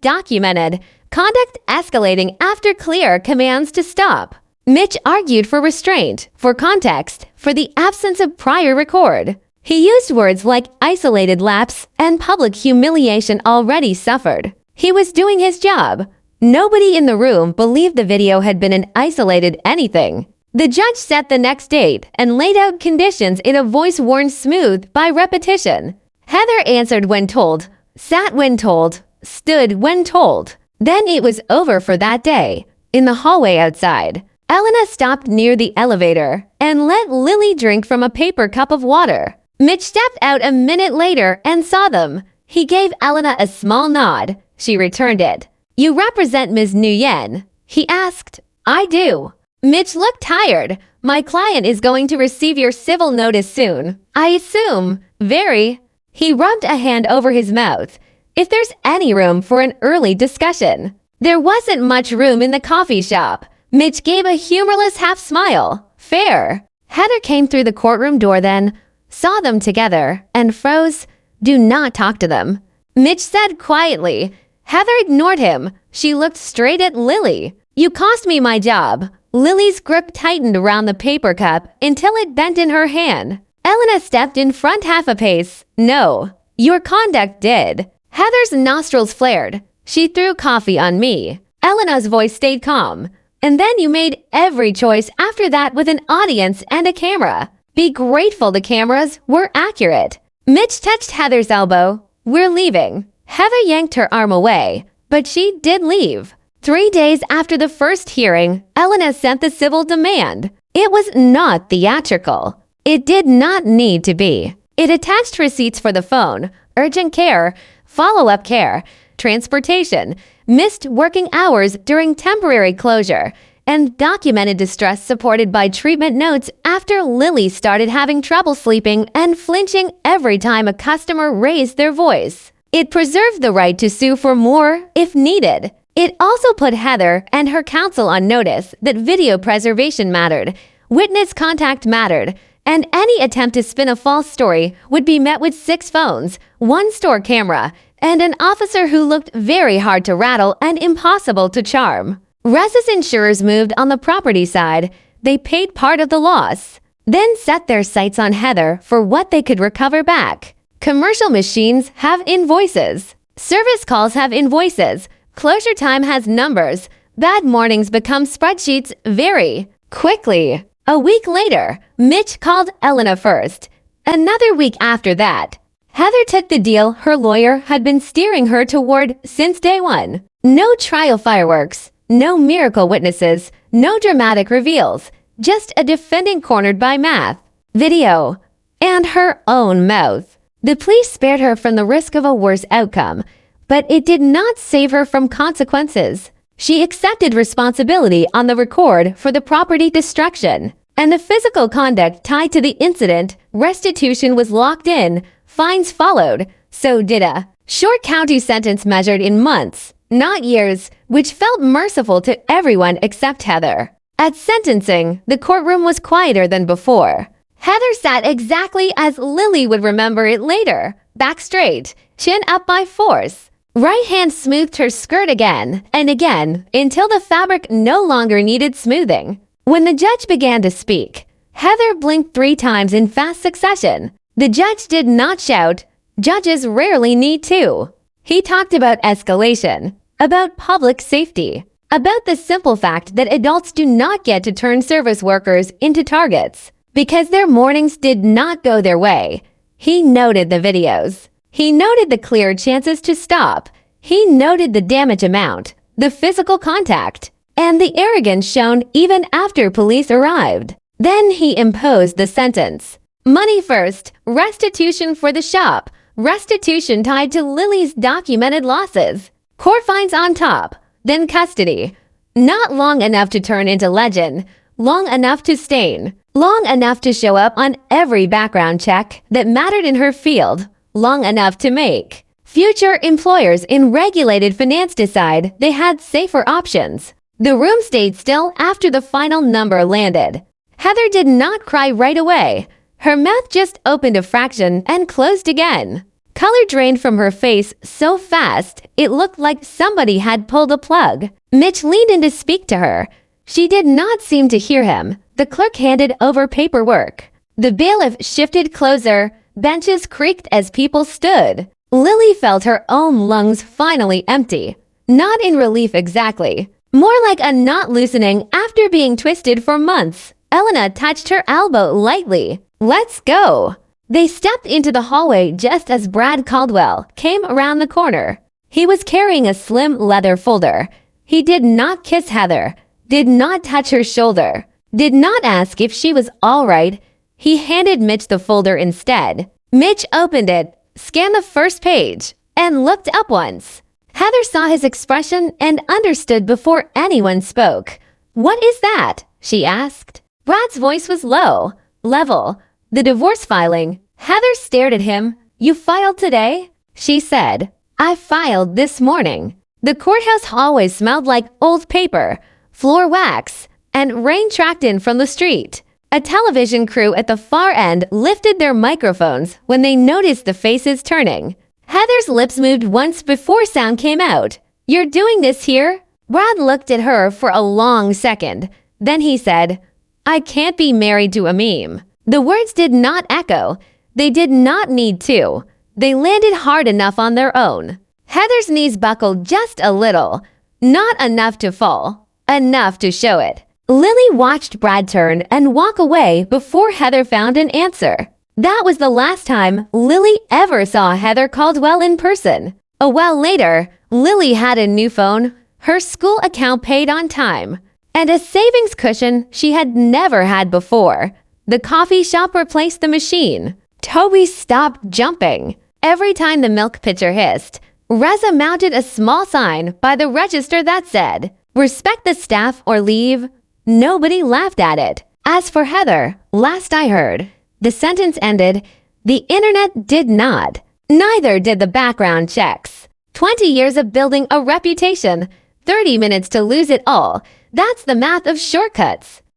documented, conduct escalating after clear commands to stop. Mitch argued for restraint, for context, for the absence of prior record. He used words like isolated lapse and public humiliation already suffered. He was doing his job. Nobody in the room believed the video had been an isolated anything. The judge set the next date and laid out conditions in a voice worn smooth by repetition. Heather answered when told, sat when told, stood when told. Then it was over for that day. In the hallway outside, Elena stopped near the elevator and let Lily drink from a paper cup of water. Mitch stepped out a minute later and saw them. He gave Elena a small nod. She returned it. You represent Ms. Nguyen? He asked. I do. Mitch looked tired. My client is going to receive your civil notice soon. I assume. Very. He rubbed a hand over his mouth. If there's any room for an early discussion. There wasn't much room in the coffee shop. Mitch gave a humorless half smile. Fair. Heather came through the courtroom door then, saw them together, and froze. Do not talk to them. Mitch said quietly. Heather ignored him. She looked straight at Lily. You cost me my job. Lily's grip tightened around the paper cup until it bent in her hand. Elena stepped in front half a pace. No. Your conduct did. Heather's nostrils flared. She threw coffee on me. Elena's voice stayed calm. And then you made every choice after that with an audience and a camera. Be grateful the cameras were accurate. Mitch touched Heather's elbow. We're leaving. Heather yanked her arm away, but she did leave. 3 days after the first hearing, Elena sent the civil demand. It was not theatrical. It did not need to be. It attached receipts for the phone, urgent care, follow-up care, transportation, missed working hours during temporary closure, and documented distress supported by treatment notes after Lily started having trouble sleeping and flinching every time a customer raised their voice. It preserved the right to sue for more if needed. It also put Heather and her counsel on notice that video preservation mattered, witness contact mattered, and any attempt to spin a false story would be met with 6 phones, 1 store camera, and an officer who looked very hard to rattle and impossible to charm. Rez's insurers moved on the property side. They paid part of the loss, then set their sights on Heather for what they could recover back. Commercial machines have invoices. Service calls have invoices. Closure time has numbers. Bad mornings become spreadsheets very quickly. A week later, Mitch called Elena first. Another week after that, Heather took the deal her lawyer had been steering her toward since day one. No trial fireworks, no miracle witnesses, no dramatic reveals, just a defendant cornered by math, video, and her own mouth. The police spared her from the risk of a worse outcome, but it did not save her from consequences. She accepted responsibility on the record for the property destruction, and the physical conduct tied to the incident. Restitution was locked in, fines followed, so did a short county sentence measured in months, not years, which felt merciful to everyone except Heather. At sentencing, the courtroom was quieter than before. Heather sat exactly as Lily would remember it later, back straight, chin up by force. Right hand smoothed her skirt again and again until the fabric no longer needed smoothing. When the judge began to speak, Heather blinked 3 times in fast succession. The judge did not shout. Judges rarely need to. He talked about escalation, about public safety, about the simple fact that adults do not get to turn service workers into targets because their mornings did not go their way. He noted the videos. He noted the clear chances to stop. He noted the damage amount, the physical contact, and the arrogance shown even after police arrived. Then he imposed the sentence. Money first, restitution for the shop, restitution tied to Lily's documented losses, court fines on top, then custody. Not long enough to turn into legend, long enough to stain, long enough to show up on every background check that mattered in her field. Long enough to make future employers in regulated finance decide they had safer options. The room stayed still after the final number landed. Heather did not cry right away. Her mouth just opened a fraction and closed again. Color drained from her face so fast it looked like somebody had pulled a plug. Mitch leaned in to speak to her. She did not seem to hear him. The clerk handed over paperwork. The bailiff shifted closer. Benches creaked as people stood. Lily felt her own lungs finally empty. Not in relief exactly. More like a knot loosening after being twisted for months. Elena touched her elbow lightly. Let's go. They stepped into the hallway just as Brad Caldwell came around the corner. He was carrying a slim leather folder. He did not kiss Heather, did not touch her shoulder, did not ask if she was all right. He handed Mitch the folder instead. Mitch opened it, scanned the first page, and looked up once. Heather saw his expression and understood before anyone spoke. "What is that?" she asked. Brad's voice was low, level. "The divorce filing." Heather stared at him. "You filed today?" she said. "I filed this morning." The courthouse hallway smelled like old paper, floor wax, and rain tracked in from the street. A television crew at the far end lifted their microphones when they noticed the faces turning. Heather's lips moved once before sound came out. "You're doing this here?" Brad looked at her for a long second. Then he said, "I can't be married to a meme." The words did not echo. They did not need to. They landed hard enough on their own. Heather's knees buckled just a little. Not enough to fall. Enough to show it. Lily watched Brad turn and walk away before Heather found an answer. That was the last time Lily ever saw Heather Caldwell in person. A while later, Lily had a new phone, her school account paid on time, and a savings cushion she had never had before. The coffee shop replaced the machine. Toby stopped jumping. Every time the milk pitcher hissed, Reza mounted a small sign by the register that said, Respect the staff or leave. Nobody laughed at it. As for Heather, last I heard, the sentence ended, the internet did not. Neither did the background checks. 20 years of building a reputation, 30 minutes to lose it all. That's the math of shortcuts.